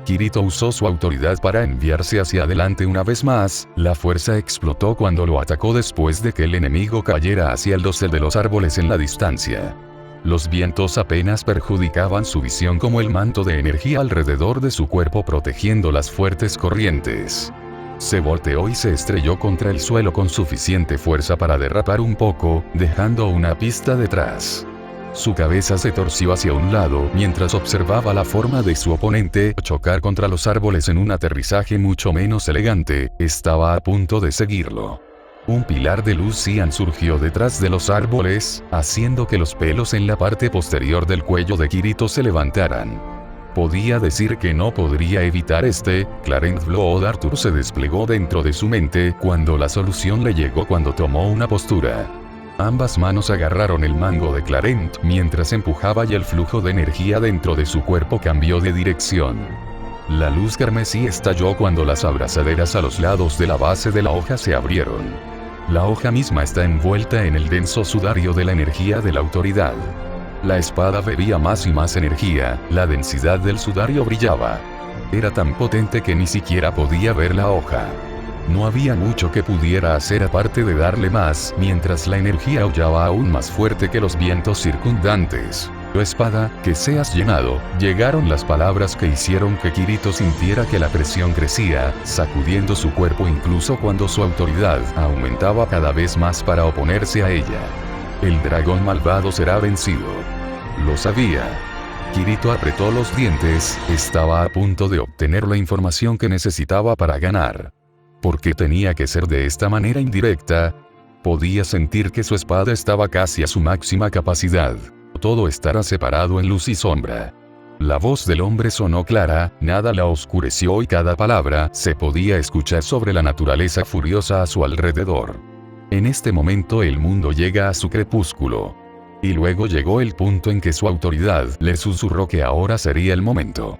Kirito usó su autoridad para enviarse hacia adelante una vez más, la fuerza explotó cuando lo atacó después de que el enemigo cayera hacia el dosel de los árboles en la distancia. Los vientos apenas perjudicaban su visión como el manto de energía alrededor de su cuerpo protegiendo las fuertes corrientes. Se volteó y se estrelló contra el suelo con suficiente fuerza para derrapar un poco, dejando una pista detrás. Su cabeza se torció hacia un lado mientras observaba la forma de su oponente chocar contra los árboles en un aterrizaje mucho menos elegante, estaba a punto de seguirlo. Un pilar de luz cian surgió detrás de los árboles, haciendo que los pelos en la parte posterior del cuello de Kirito se levantaran. Podía decir que no podría evitar Clarent Blood Arthur se desplegó dentro de su mente cuando la solución le llegó cuando tomó una postura. Ambas manos agarraron el mango de Clarent mientras empujaba y el flujo de energía dentro de su cuerpo cambió de dirección. La luz carmesí estalló cuando las abrazaderas a los lados de la base de la hoja se abrieron. La hoja misma está envuelta en el denso sudario de la energía de la autoridad. La espada bebía más y más energía, la densidad del sudario brillaba. Era tan potente que ni siquiera podía ver la hoja. No había mucho que pudiera hacer aparte de darle más, mientras la energía aullaba aún más fuerte que los vientos circundantes. «Tu espada, que seas llenado», llegaron las palabras que hicieron que Kirito sintiera que la presión crecía, sacudiendo su cuerpo incluso cuando su autoridad aumentaba cada vez más para oponerse a ella. El dragón malvado será vencido. Lo sabía. Kirito apretó los dientes, estaba a punto de obtener la información que necesitaba para ganar. ¿Por qué tenía que ser de esta manera indirecta? Podía sentir que su espada estaba casi a su máxima capacidad. Todo estará separado en luz y sombra. La voz del hombre sonó clara, nada la oscureció y cada palabra se podía escuchar sobre la naturaleza furiosa a su alrededor. En este momento el mundo llega a su crepúsculo. Y luego llegó el punto en que su autoridad le susurró que ahora sería el momento.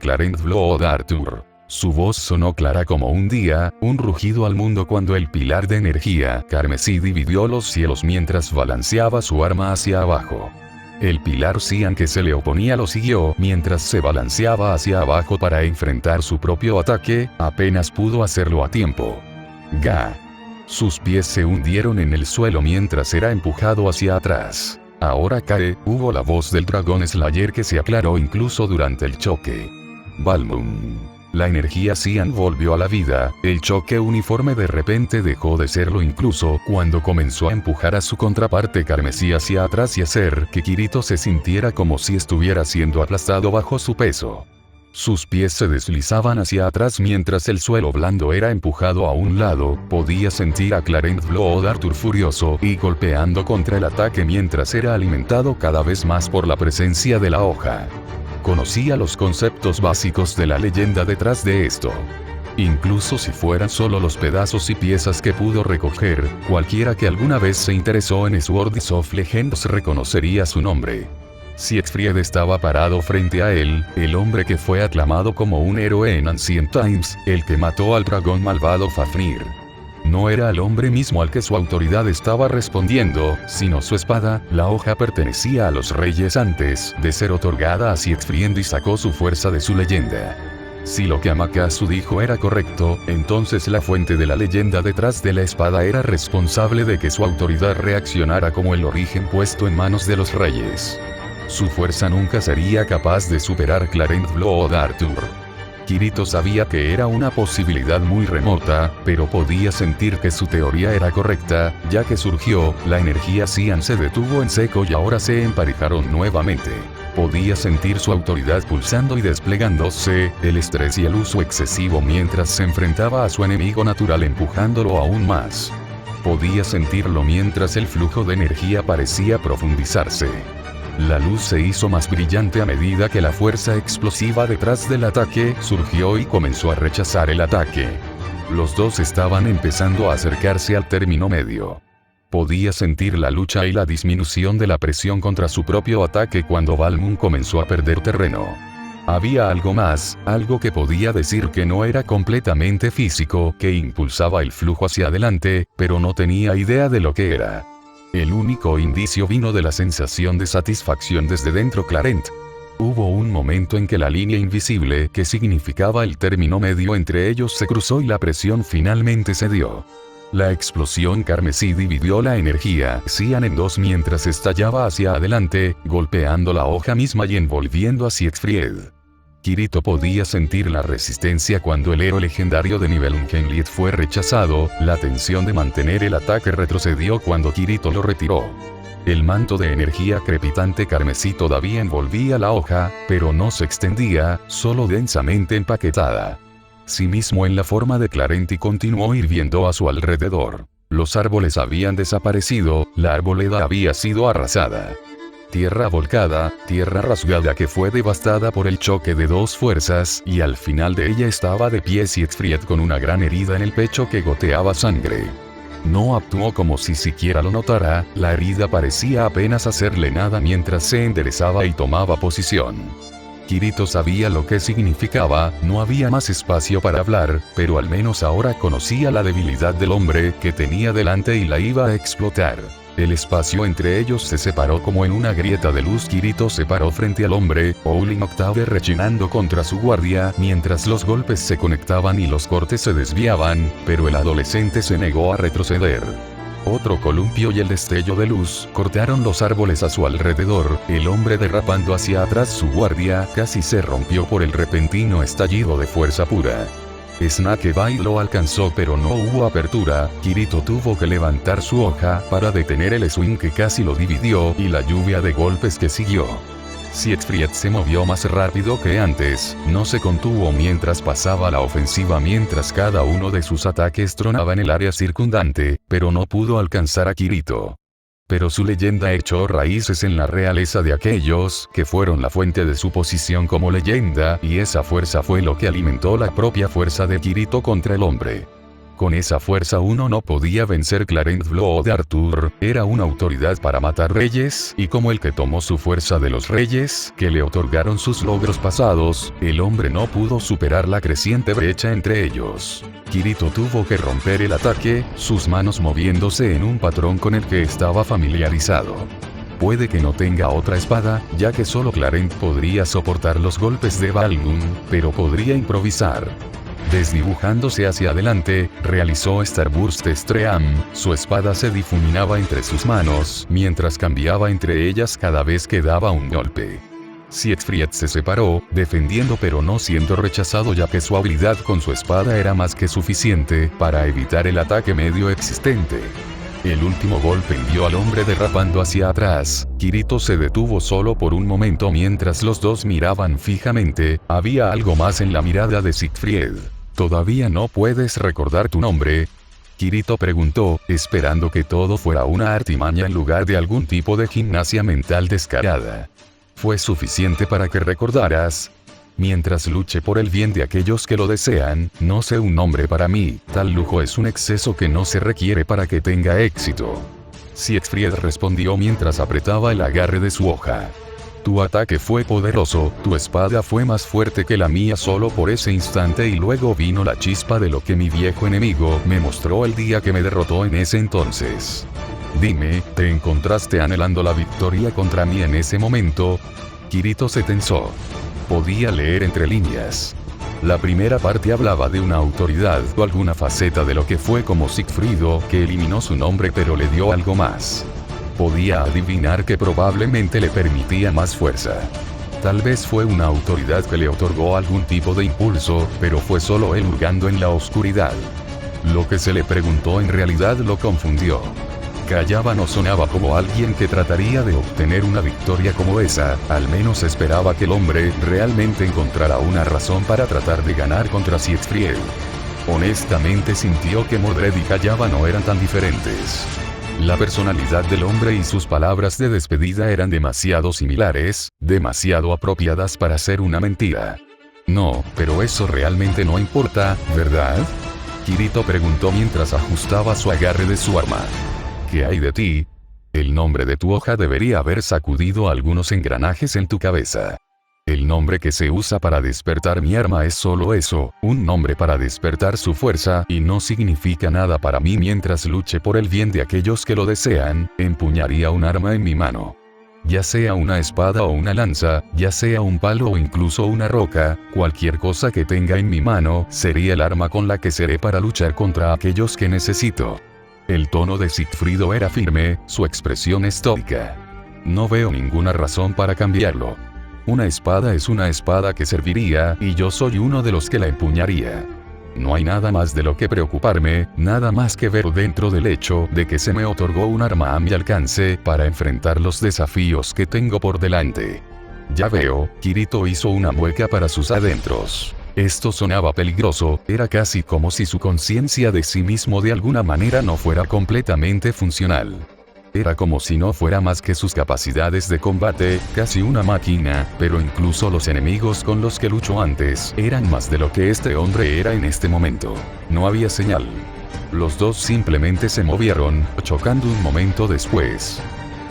Clarent Blood Arthur. Su voz sonó clara como un día, un rugido al mundo cuando el pilar de energía carmesí dividió los cielos mientras balanceaba su arma hacia abajo. El pilar cian que se le oponía lo siguió mientras se balanceaba hacia abajo para enfrentar su propio ataque, apenas pudo hacerlo a tiempo. Ga. Sus pies se hundieron en el suelo mientras era empujado hacia atrás. Ahora cae, hubo la voz del dragón Slayer que se aclaró incluso durante el choque. Balmung. La energía cian volvió a la vida, el choque uniforme de repente dejó de serlo incluso cuando comenzó a empujar a su contraparte carmesí hacia atrás y hacer que Kirito se sintiera como si estuviera siendo aplastado bajo su peso. Sus pies se deslizaban hacia atrás mientras el suelo blando era empujado a un lado. Podía sentir a Clarence Blood Arthur furioso y golpeando contra el ataque mientras era alimentado cada vez más por la presencia de la hoja. Conocía los conceptos básicos de la leyenda detrás de esto. Incluso si fueran solo los pedazos y piezas que pudo recoger, cualquiera que alguna vez se interesó en Swords of Legends reconocería su nombre. Siegfried estaba parado frente a él, el hombre que fue aclamado como un héroe en Ancient Times, el que mató al dragón malvado Fafnir. No era el hombre mismo al que su autoridad estaba respondiendo, sino su espada. La hoja pertenecía a los reyes antes de ser otorgada a Siegfried y sacó su fuerza de su leyenda. Si lo que Amakatsu dijo era correcto, entonces la fuente de la leyenda detrás de la espada era responsable de que su autoridad reaccionara como el origen puesto en manos de los reyes. Su fuerza nunca sería capaz de superar Clarence Blood Arthur. Kirito sabía que era una posibilidad muy remota, pero podía sentir que su teoría era correcta, ya que surgió, la energía Xian se detuvo en seco y ahora se emparejaron nuevamente. Podía sentir su autoridad pulsando y desplegándose, el estrés y el uso excesivo mientras se enfrentaba a su enemigo natural empujándolo aún más. Podía sentirlo mientras el flujo de energía parecía profundizarse. La luz se hizo más brillante a medida que la fuerza explosiva detrás del ataque surgió y comenzó a rechazar el ataque. Los dos estaban empezando a acercarse al término medio. Podía sentir la lucha y la disminución de la presión contra su propio ataque cuando Balmung comenzó a perder terreno. Había algo más, algo que podía decir que no era completamente físico, que impulsaba el flujo hacia adelante, pero no tenía idea de lo que era. El único indicio vino de la sensación de satisfacción desde dentro Clarent. Hubo un momento en que la línea invisible que significaba el término medio entre ellos se cruzó y la presión finalmente cedió. La explosión carmesí dividió la energía Xian en dos mientras estallaba hacia adelante, golpeando la hoja misma y envolviendo a Siegfried. Kirito podía sentir la resistencia cuando el héroe legendario de nivel Ungenlied fue rechazado, la tensión de mantener el ataque retrocedió cuando Kirito lo retiró. El manto de energía crepitante carmesí todavía envolvía la hoja, pero no se extendía, solo densamente empaquetada. Sí mismo en la forma de Clarent y continuó hirviendo a su alrededor. Los árboles habían desaparecido, la arboleda había sido arrasada. Tierra volcada, tierra rasgada que fue devastada por el choque de dos fuerzas, y al final de ella estaba de pie Siegfried con una gran herida en el pecho que goteaba sangre. No actuó como si siquiera lo notara, la herida parecía apenas hacerle nada mientras se enderezaba y tomaba posición. Kirito sabía lo que significaba, no había más espacio para hablar, pero al menos ahora conocía la debilidad del hombre que tenía delante y la iba a explotar. El espacio entre ellos se separó como en una grieta de luz. Kirito se paró frente al hombre, Owlin Octave rechinando contra su guardia, mientras los golpes se conectaban y los cortes se desviaban, pero el adolescente se negó a retroceder. Otro columpio y el destello de luz cortaron los árboles a su alrededor, el hombre derrapando hacia atrás su guardia casi se rompió por el repentino estallido de fuerza pura. Snakebite lo alcanzó pero no hubo apertura, Kirito tuvo que levantar su hoja para detener el swing que casi lo dividió y la lluvia de golpes que siguió. Siegfried se movió más rápido que antes, no se contuvo mientras pasaba la ofensiva mientras cada uno de sus ataques tronaba en el área circundante, pero no pudo alcanzar a Kirito. Pero su leyenda echó raíces en la realeza de aquellos que fueron la fuente de su posición como leyenda, y esa fuerza fue lo que alimentó la propia fuerza de Kirito contra el hombre. Con esa fuerza uno no podía vencer. Clarence Blood Arthur era una autoridad para matar reyes, y como el que tomó su fuerza de los reyes, que le otorgaron sus logros pasados, el hombre no pudo superar la creciente brecha entre ellos. Kirito tuvo que romper el ataque, sus manos moviéndose en un patrón con el que estaba familiarizado. Puede que no tenga otra espada, ya que solo Clarence podría soportar los golpes de Balmung, pero podría improvisar. Desdibujándose hacia adelante, realizó Starburst Stream, su espada se difuminaba entre sus manos, mientras cambiaba entre ellas cada vez que daba un golpe. Siegfried se separó, defendiendo pero no siendo rechazado ya que su habilidad con su espada era más que suficiente para evitar el ataque medio existente. El último golpe envió al hombre derrapando hacia atrás. Kirito se detuvo solo por un momento mientras los dos miraban fijamente. Había algo más en la mirada de Siegfried. ¿Todavía no puedes recordar tu nombre?, Kirito preguntó, esperando que todo fuera una artimaña en lugar de algún tipo de gimnasia mental descarada. ¿Fue suficiente para que recordaras? Mientras luche por el bien de aquellos que lo desean, no sé un nombre para mí, tal lujo es un exceso que no se requiere para que tenga éxito. Siegfried respondió mientras apretaba el agarre de su hoja. Tu ataque fue poderoso, tu espada fue más fuerte que la mía solo por ese instante y luego vino la chispa de lo que mi viejo enemigo me mostró el día que me derrotó en ese entonces. Dime, ¿te encontraste anhelando la victoria contra mí en ese momento? Kirito se tensó. Podía leer entre líneas. La primera parte hablaba de una autoridad o alguna faceta de lo que fue como Siegfriedo, que eliminó su nombre pero le dio algo más. Podía adivinar que probablemente le permitía más fuerza. Tal vez fue una autoridad que le otorgó algún tipo de impulso, pero fue solo él hurgando en la oscuridad. Lo que se le preguntó en realidad lo confundió. Callaba no sonaba como alguien que trataría de obtener una victoria como esa, al menos esperaba que el hombre realmente encontrara una razón para tratar de ganar contra Siegfried. Honestamente sintió que Mordred y Callaba no eran tan diferentes. La personalidad del hombre y sus palabras de despedida eran demasiado similares, demasiado apropiadas para ser una mentira. No, pero eso realmente no importa, ¿verdad? Kirito preguntó mientras ajustaba su agarre de su arma. ¿Qué hay de ti? El nombre de tu hoja debería haber sacudido algunos engranajes en tu cabeza. El nombre que se usa para despertar mi arma es solo eso, un nombre para despertar su fuerza, y no significa nada para mí mientras luche por el bien de aquellos que lo desean. Empuñaría un arma en mi mano. Ya sea una espada o una lanza, ya sea un palo o incluso una roca, cualquier cosa que tenga en mi mano, sería el arma con la que seré para luchar contra aquellos que necesito. El tono de Siegfriedo era firme, su expresión estoica. No veo ninguna razón para cambiarlo. Una espada es una espada que serviría, y yo soy uno de los que la empuñaría. No hay nada más de lo que preocuparme, nada más que ver dentro del hecho de que se me otorgó un arma a mi alcance para enfrentar los desafíos que tengo por delante. Ya veo, Kirito hizo una mueca para sus adentros. Esto sonaba peligroso, era casi como si su conciencia de sí mismo de alguna manera no fuera completamente funcional. Era como si no fuera más que sus capacidades de combate, casi una máquina, pero incluso los enemigos con los que luchó antes eran más de lo que este hombre era en este momento. No había señal. Los dos simplemente se movieron, chocando un momento después.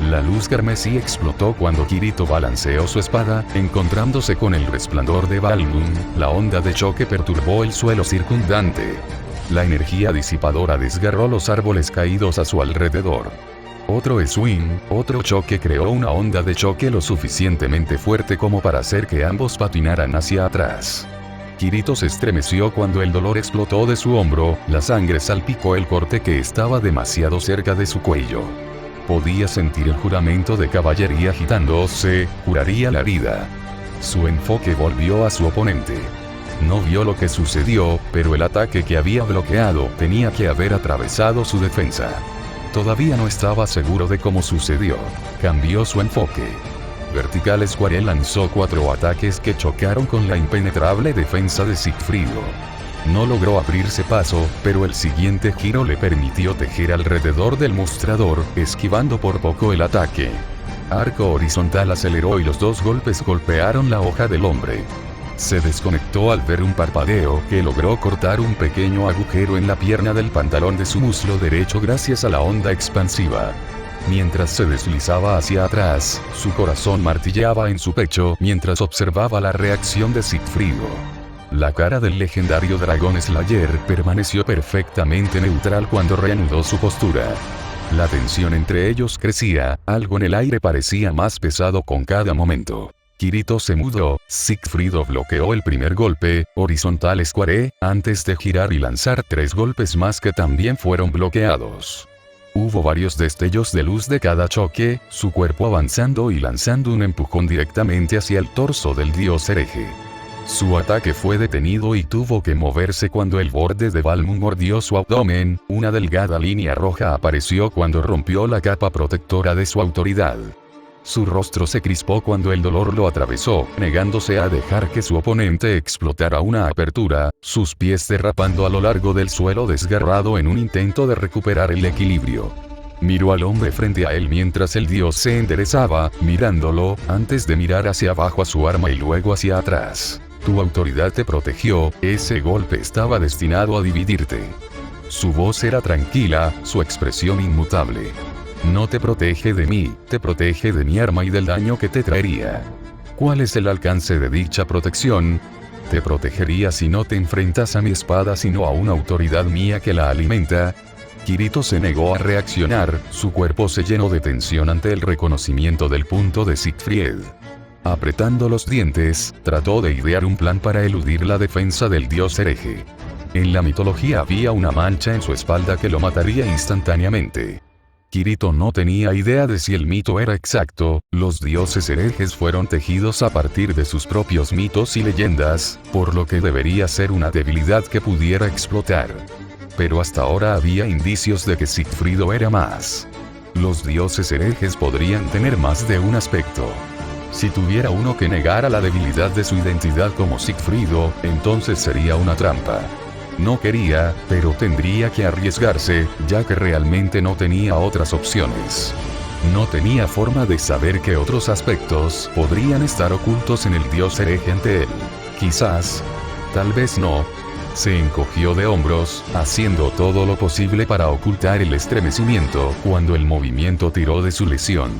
La luz carmesí explotó cuando Kirito balanceó su espada, encontrándose con el resplandor de Balgun. La onda de choque perturbó el suelo circundante. La energía disipadora desgarró los árboles caídos a su alrededor. Otro swing, otro choque creó una onda de choque lo suficientemente fuerte como para hacer que ambos patinaran hacia atrás. Kirito se estremeció cuando el dolor explotó de su hombro, la sangre salpicó el corte que estaba demasiado cerca de su cuello. Podía sentir el juramento de caballería agitándose, curaría la herida. Su enfoque volvió a su oponente. No vio lo que sucedió, pero el ataque que había bloqueado tenía que haber atravesado su defensa. Todavía no estaba seguro de cómo sucedió. Cambió su enfoque. Vertical Square lanzó 4 ataques que chocaron con la impenetrable defensa de Siegfriedo. No logró abrirse paso, pero el siguiente giro le permitió tejer alrededor del mostrador, esquivando por poco el ataque. Arco horizontal aceleró y los dos golpes golpearon la hoja del hombre. Se desconectó al ver un parpadeo que logró cortar un pequeño agujero en la pierna del pantalón de su muslo derecho gracias a la onda expansiva. Mientras se deslizaba hacia atrás, su corazón martilleaba en su pecho mientras observaba la reacción de Siegfriedo. La cara del legendario Dragon Slayer permaneció perfectamente neutral cuando reanudó su postura. La tensión entre ellos crecía, algo en el aire parecía más pesado con cada momento. Kirito se mudó, Siegfriedo bloqueó el primer golpe, horizontal square, antes de girar y lanzar 3 golpes más que también fueron bloqueados. Hubo varios destellos de luz de cada choque, su cuerpo avanzando y lanzando un empujón directamente hacia el torso del dios hereje. Su ataque fue detenido y tuvo que moverse cuando el borde de Balmung mordió su abdomen. Una delgada línea roja apareció cuando rompió la capa protectora de su autoridad. Su rostro se crispó cuando el dolor lo atravesó, negándose a dejar que su oponente explotara una apertura, sus pies derrapando a lo largo del suelo desgarrado en un intento de recuperar el equilibrio. Miró al hombre frente a él mientras el dios se enderezaba, mirándolo, antes de mirar hacia abajo a su arma y luego hacia atrás. Tu autoridad te protegió, ese golpe estaba destinado a dividirte. Su voz era tranquila, su expresión inmutable. No te protege de mí, te protege de mi arma y del daño que te traería. ¿Cuál es el alcance de dicha protección? Te protegería si no te enfrentas a mi espada sino a una autoridad mía que la alimenta. Kirito se negó a reaccionar, su cuerpo se llenó de tensión ante el reconocimiento del punto de Siegfried. Apretando los dientes, trató de idear un plan para eludir la defensa del dios hereje. En la mitología había una mancha en su espalda que lo mataría instantáneamente. Kirito no tenía idea de si el mito era exacto, los dioses herejes fueron tejidos a partir de sus propios mitos y leyendas, por lo que debería ser una debilidad que pudiera explotar. Pero hasta ahora había indicios de que Sigfrido era más. Los dioses herejes podrían tener más de un aspecto. Si tuviera uno que negara la debilidad de su identidad como Sigfrido, entonces sería una trampa. No quería, pero tendría que arriesgarse, ya que realmente no tenía otras opciones. No tenía forma de saber qué otros aspectos podrían estar ocultos en el dios hereje ante él. Quizás. Tal vez no. Se encogió de hombros, haciendo todo lo posible para ocultar el estremecimiento cuando el movimiento tiró de su lesión.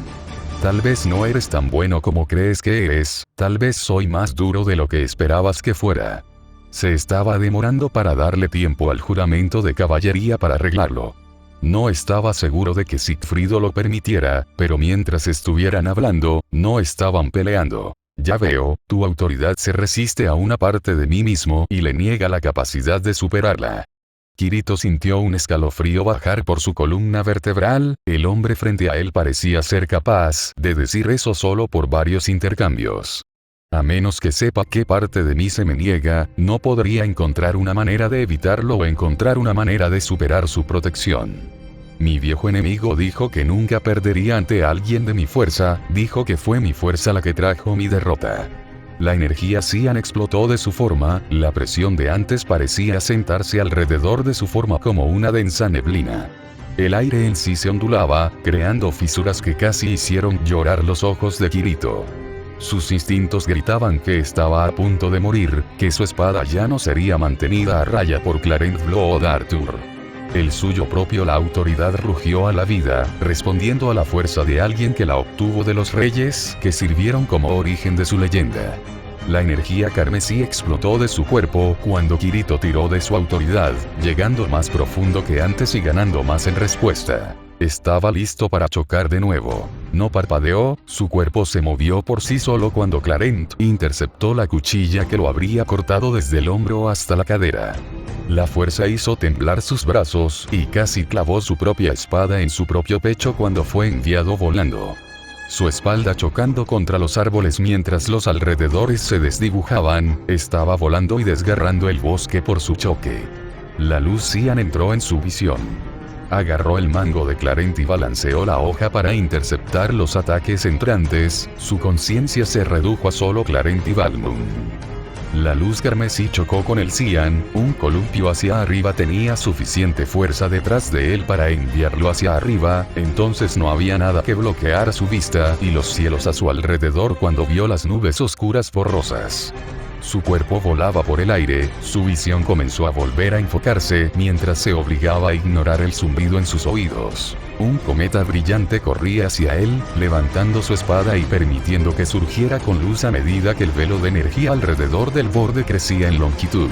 Tal vez no eres tan bueno como crees que eres, tal vez soy más duro de lo que esperabas que fuera. Se estaba demorando para darle tiempo al juramento de caballería para arreglarlo. No estaba seguro de que Sigfrido lo permitiera, pero mientras estuvieran hablando, no estaban peleando. Ya veo, tu autoridad se resiste a una parte de mí mismo y le niega la capacidad de superarla. Kirito sintió un escalofrío bajar por su columna vertebral, el hombre frente a él parecía ser capaz de decir eso solo por varios intercambios. A menos que sepa qué parte de mí se me niega, no podría encontrar una manera de evitarlo o encontrar una manera de superar su protección. Mi viejo enemigo dijo que nunca perdería ante alguien de mi fuerza, dijo que fue mi fuerza la que trajo mi derrota. La energía Xian explotó de su forma, la presión de antes parecía sentarse alrededor de su forma como una densa neblina. El aire en sí se ondulaba, creando fisuras que casi hicieron llorar los ojos de Kirito. Sus instintos gritaban que estaba a punto de morir, que su espada ya no sería mantenida a raya por Clarent Blood Arthur. El suyo propio la autoridad rugió a la vida, respondiendo a la fuerza de alguien que la obtuvo de los reyes que sirvieron como origen de su leyenda. La energía carmesí explotó de su cuerpo cuando Kirito tiró de su autoridad, llegando más profundo que antes y ganando más en respuesta. Estaba listo para chocar de nuevo. No parpadeó, su cuerpo se movió por sí solo cuando Clarent interceptó la cuchilla que lo habría cortado desde el hombro hasta la cadera. La fuerza hizo temblar sus brazos y casi clavó su propia espada en su propio pecho cuando fue enviado volando. Su espalda chocando contra los árboles mientras los alrededores se desdibujaban, estaba volando y desgarrando el bosque por su choque. La luz Xian entró en su visión. Agarró el mango de Clarent y balanceó la hoja para interceptar los ataques entrantes, su conciencia se redujo a solo Clarent y Balmung. La luz carmesí chocó con el Xian, un columpio hacia arriba tenía suficiente fuerza detrás de él para enviarlo hacia arriba, entonces no había nada que bloqueara su vista y los cielos a su alrededor cuando vio las nubes oscuras borrosas. Su cuerpo volaba por el aire, su visión comenzó a volver a enfocarse mientras se obligaba a ignorar el zumbido en sus oídos. Un cometa brillante corría hacia él, levantando su espada y permitiendo que surgiera con luz a medida que el velo de energía alrededor del borde crecía en longitud.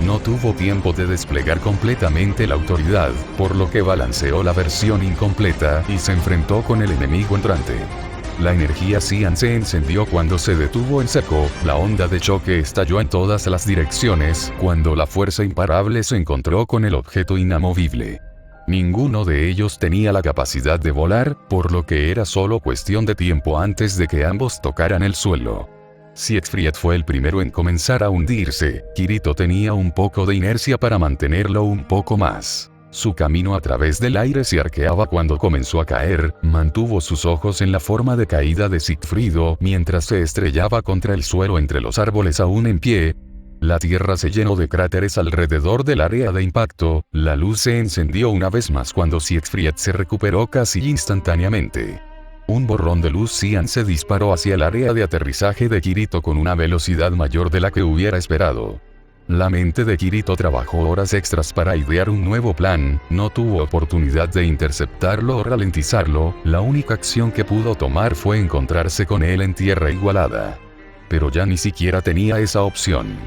No tuvo tiempo de desplegar completamente la autoridad, por lo que balanceó la versión incompleta y se enfrentó con el enemigo entrante. La energía Xian se encendió cuando se detuvo en seco, la onda de choque estalló en todas las direcciones, cuando la fuerza imparable se encontró con el objeto inamovible. Ninguno de ellos tenía la capacidad de volar, por lo que era solo cuestión de tiempo antes de que ambos tocaran el suelo. Siegfried fue el primero en comenzar a hundirse. Kirito tenía un poco de inercia para mantenerlo un poco más. Su camino a través del aire se arqueaba cuando comenzó a caer, mantuvo sus ojos en la forma de caída de Sigfrido mientras se estrellaba contra el suelo entre los árboles aún en pie. La tierra se llenó de cráteres alrededor del área de impacto, la luz se encendió una vez más cuando Siegfried se recuperó casi instantáneamente. Un borrón de luz cian se disparó hacia el área de aterrizaje de Kirito con una velocidad mayor de la que hubiera esperado. La mente de Kirito trabajó horas extras para idear un nuevo plan, no tuvo oportunidad de interceptarlo o ralentizarlo, la única acción que pudo tomar fue encontrarse con él en tierra igualada. Pero ya ni siquiera tenía esa opción.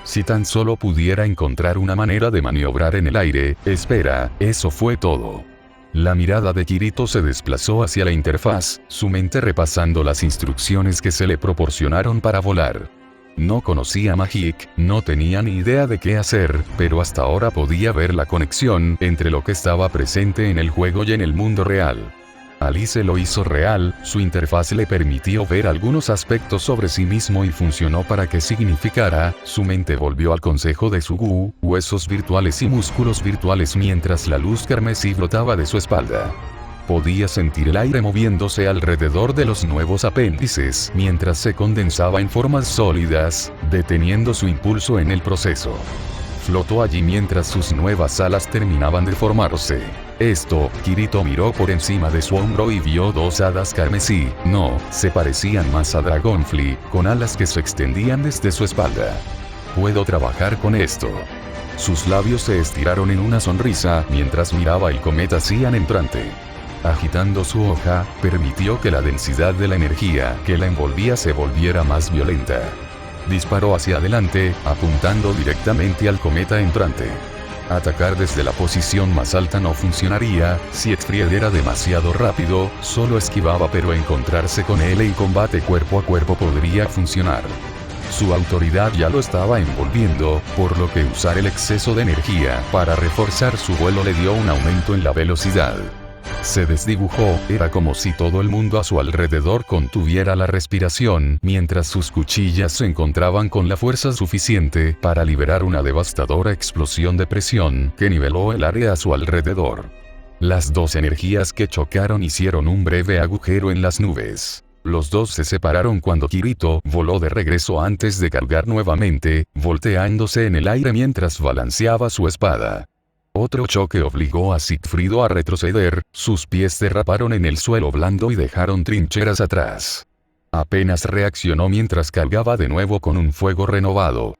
Si tan solo pudiera encontrar una manera de maniobrar en el aire, espera, eso fue todo. La mirada de Kirito se desplazó hacia la interfaz, su mente repasando las instrucciones que se le proporcionaron para volar. No conocía Magic, no tenía ni idea de qué hacer, pero hasta ahora podía ver la conexión entre lo que estaba presente en el juego y en el mundo real. Alice lo hizo real, su interfaz le permitió ver algunos aspectos sobre sí mismo y funcionó para que significara, su mente volvió al consejo de Sugu, huesos virtuales y músculos virtuales mientras la luz carmesí brotaba de su espalda. Podía sentir el aire moviéndose alrededor de los nuevos apéndices mientras se condensaba en formas sólidas, deteniendo su impulso en el proceso. Flotó allí mientras sus nuevas alas terminaban de formarse. Kirito miró por encima de su hombro y vio dos hadas carmesí, se parecían más a Dragonfly, con alas que se extendían desde su espalda. Puedo trabajar con esto. Sus labios se estiraron en una sonrisa mientras miraba el cometa Cian entrante. Agitando su hoja, permitió que la densidad de la energía que la envolvía se volviera más violenta. Disparó hacia adelante, apuntando directamente al cometa entrante. Atacar desde la posición más alta no funcionaría, Siegfried era demasiado rápido, solo esquivaba, pero encontrarse con él en combate cuerpo a cuerpo podría funcionar. Su autoridad ya lo estaba envolviendo, por lo que usar el exceso de energía para reforzar su vuelo le dio un aumento en la velocidad. Se desdibujó, era como si todo el mundo a su alrededor contuviera la respiración, mientras sus cuchillas se encontraban con la fuerza suficiente para liberar una devastadora explosión de presión que niveló el área a su alrededor. Las dos energías que chocaron hicieron un breve agujero en las nubes. Los dos se separaron cuando Kirito voló de regreso antes de cargar nuevamente, volteándose en el aire mientras balanceaba su espada. Otro choque obligó a Sigfrido a retroceder, sus pies derraparon en el suelo blando y dejaron trincheras atrás. Apenas reaccionó mientras cargaba de nuevo con un fuego renovado.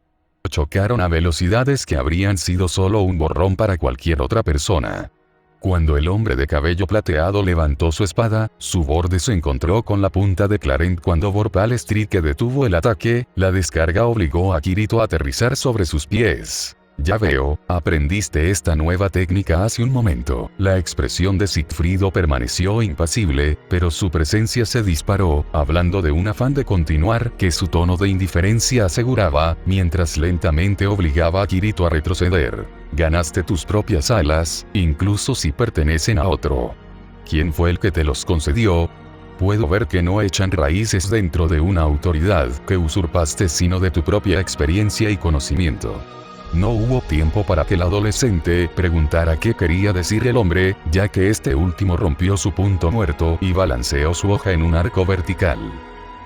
Chocaron a velocidades que habrían sido solo un borrón para cualquier otra persona. Cuando el hombre de cabello plateado levantó su espada, su borde se encontró con la punta de Clarent cuando Vorpal Strike detuvo el ataque, la descarga obligó a Kirito a aterrizar sobre sus pies. Ya veo, aprendiste esta nueva técnica hace un momento. La expresión de Sigfrido permaneció impasible, pero su presencia se disparó, hablando de un afán de continuar que su tono de indiferencia aseguraba, mientras lentamente obligaba a Kirito a retroceder. Ganaste tus propias alas, incluso si pertenecen a otro. ¿Quién fue el que te los concedió? Puedo ver que no echan raíces dentro de una autoridad que usurpaste sino de tu propia experiencia y conocimiento. No hubo tiempo para que el adolescente preguntara qué quería decir el hombre, ya que este último rompió su punto muerto y balanceó su hoja en un arco vertical.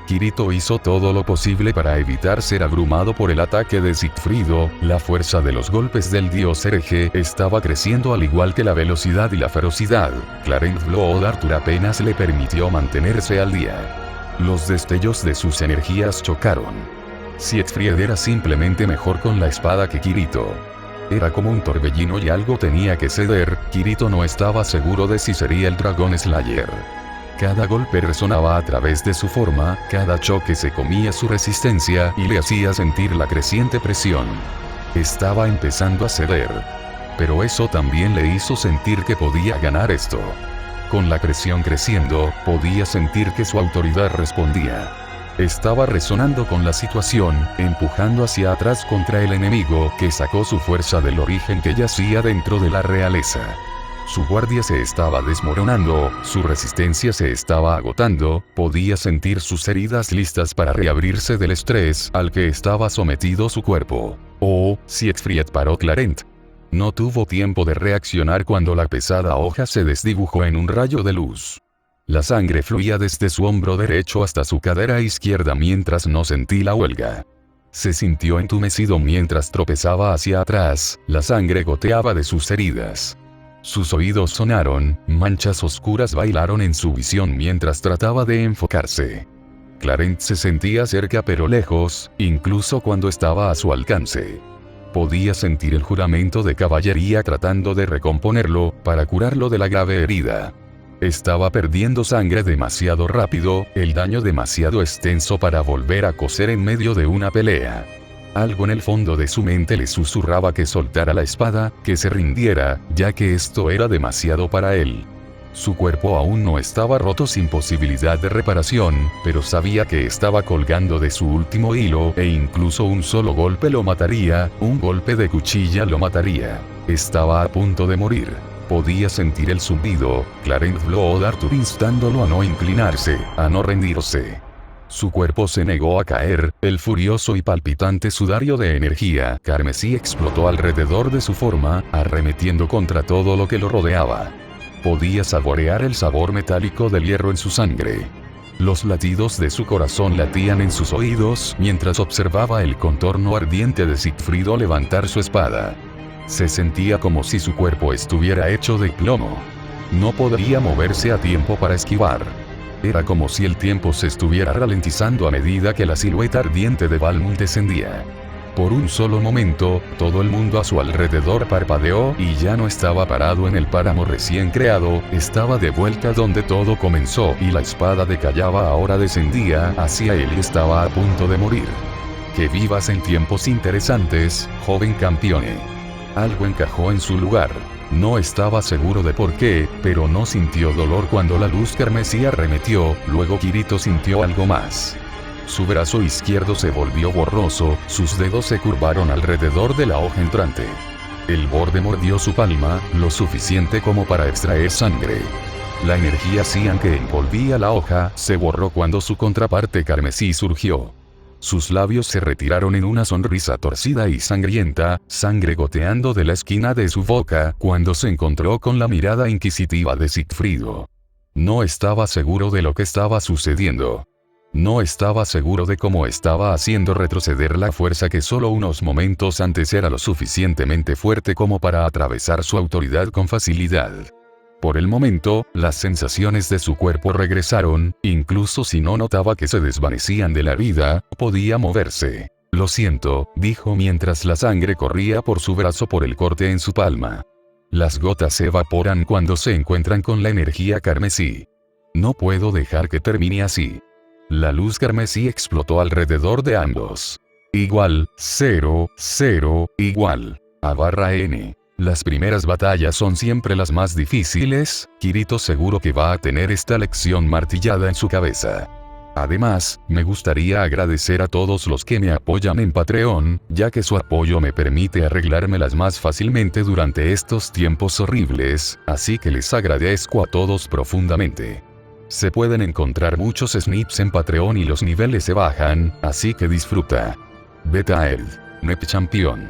Kirito hizo todo lo posible para evitar ser abrumado por el ataque de Sigfrido, la fuerza de los golpes del dios hereje estaba creciendo al igual que la velocidad y la ferocidad. Clarent Blood Arthur apenas le permitió mantenerse al día. Los destellos de sus energías chocaron. Siegfried era simplemente mejor con la espada que Kirito. Era como un torbellino y algo tenía que ceder, Kirito no estaba seguro de si sería el Dragon Slayer. Cada golpe resonaba a través de su forma, cada choque se comía su resistencia y le hacía sentir la creciente presión. Estaba empezando a ceder. Pero eso también le hizo sentir que podía ganar esto. Con la presión creciendo, podía sentir que su autoridad respondía. Estaba resonando con la situación, empujando hacia atrás contra el enemigo que sacó su fuerza del origen que yacía dentro de la realeza. Su guardia se estaba desmoronando, su resistencia se estaba agotando, podía sentir sus heridas listas para reabrirse del estrés al que estaba sometido su cuerpo. Oh, Siegfried, paró Clarent. No tuvo tiempo de reaccionar cuando la pesada hoja se desdibujó en un rayo de luz. La sangre fluía desde su hombro derecho hasta su cadera izquierda mientras no sentí la huelga. Se sintió entumecido mientras tropezaba hacia atrás, la sangre goteaba de sus heridas. Sus oídos sonaron, manchas oscuras bailaron en su visión mientras trataba de enfocarse. Clarent se sentía cerca pero lejos, incluso cuando estaba a su alcance. Podía sentir el juramento de caballería tratando de recomponerlo, para curarlo de la grave herida. Estaba perdiendo sangre demasiado rápido, el daño demasiado extenso para volver a coser en medio de una pelea. Algo en el fondo de su mente le susurraba que soltara la espada, que se rindiera, ya que esto era demasiado para él. Su cuerpo aún no estaba roto sin posibilidad de reparación, pero sabía que estaba colgando de su último hilo e incluso un solo golpe lo mataría, un golpe de cuchilla lo mataría. Estaba a punto de morir. Podía sentir el zumbido, Clarent Blood Arthur instándolo a no inclinarse, a no rendirse. Su cuerpo se negó a caer, el furioso y palpitante sudario de energía carmesí explotó alrededor de su forma, arremetiendo contra todo lo que lo rodeaba. Podía saborear el sabor metálico del hierro en su sangre. Los latidos de su corazón latían en sus oídos mientras observaba el contorno ardiente de Sigfrido levantar su espada. Se sentía como si su cuerpo estuviera hecho de plomo. No podría moverse a tiempo para esquivar. Era como si el tiempo se estuviera ralentizando a medida que la silueta ardiente de Balmung descendía. Por un solo momento, todo el mundo a su alrededor parpadeó y ya no estaba parado en el páramo recién creado, estaba de vuelta donde todo comenzó y la espada de Callaba ahora descendía hacia él y estaba a punto de morir. Que vivas en tiempos interesantes, joven campeone. Algo encajó en su lugar. No estaba seguro de por qué, pero no sintió dolor cuando la luz carmesí arremetió, luego Kirito sintió algo más. Su brazo izquierdo se volvió borroso, sus dedos se curvaron alrededor de la hoja entrante. El borde mordió su palma, lo suficiente como para extraer sangre. La energía cian que envolvía la hoja se borró cuando su contraparte carmesí surgió. Sus labios se retiraron en una sonrisa torcida y sangrienta, sangre goteando de la esquina de su boca cuando se encontró con la mirada inquisitiva de Sigfrido. No estaba seguro de lo que estaba sucediendo. No estaba seguro de cómo estaba haciendo retroceder la fuerza que solo unos momentos antes era lo suficientemente fuerte como para atravesar su autoridad con facilidad. Por el momento, las sensaciones de su cuerpo regresaron, incluso si no notaba que se desvanecían de la vida, podía moverse. Lo siento, dijo mientras la sangre corría por su brazo por el corte en su palma. Las gotas se evaporan cuando se encuentran con la energía carmesí. No puedo dejar que termine así. La luz carmesí explotó alrededor de ambos. Igual, 0, 0, igual. A/N. Las primeras batallas son siempre las más difíciles, Kirito seguro que va a tener esta lección martillada en su cabeza. Además, me gustaría agradecer a todos los que me apoyan en Patreon, ya que su apoyo me permite arreglármelas más fácilmente durante estos tiempos horribles, así que les agradezco a todos profundamente. Se pueden encontrar muchos snips en Patreon y los niveles se bajan, así que disfruta. Beta Erd, Nep Champion.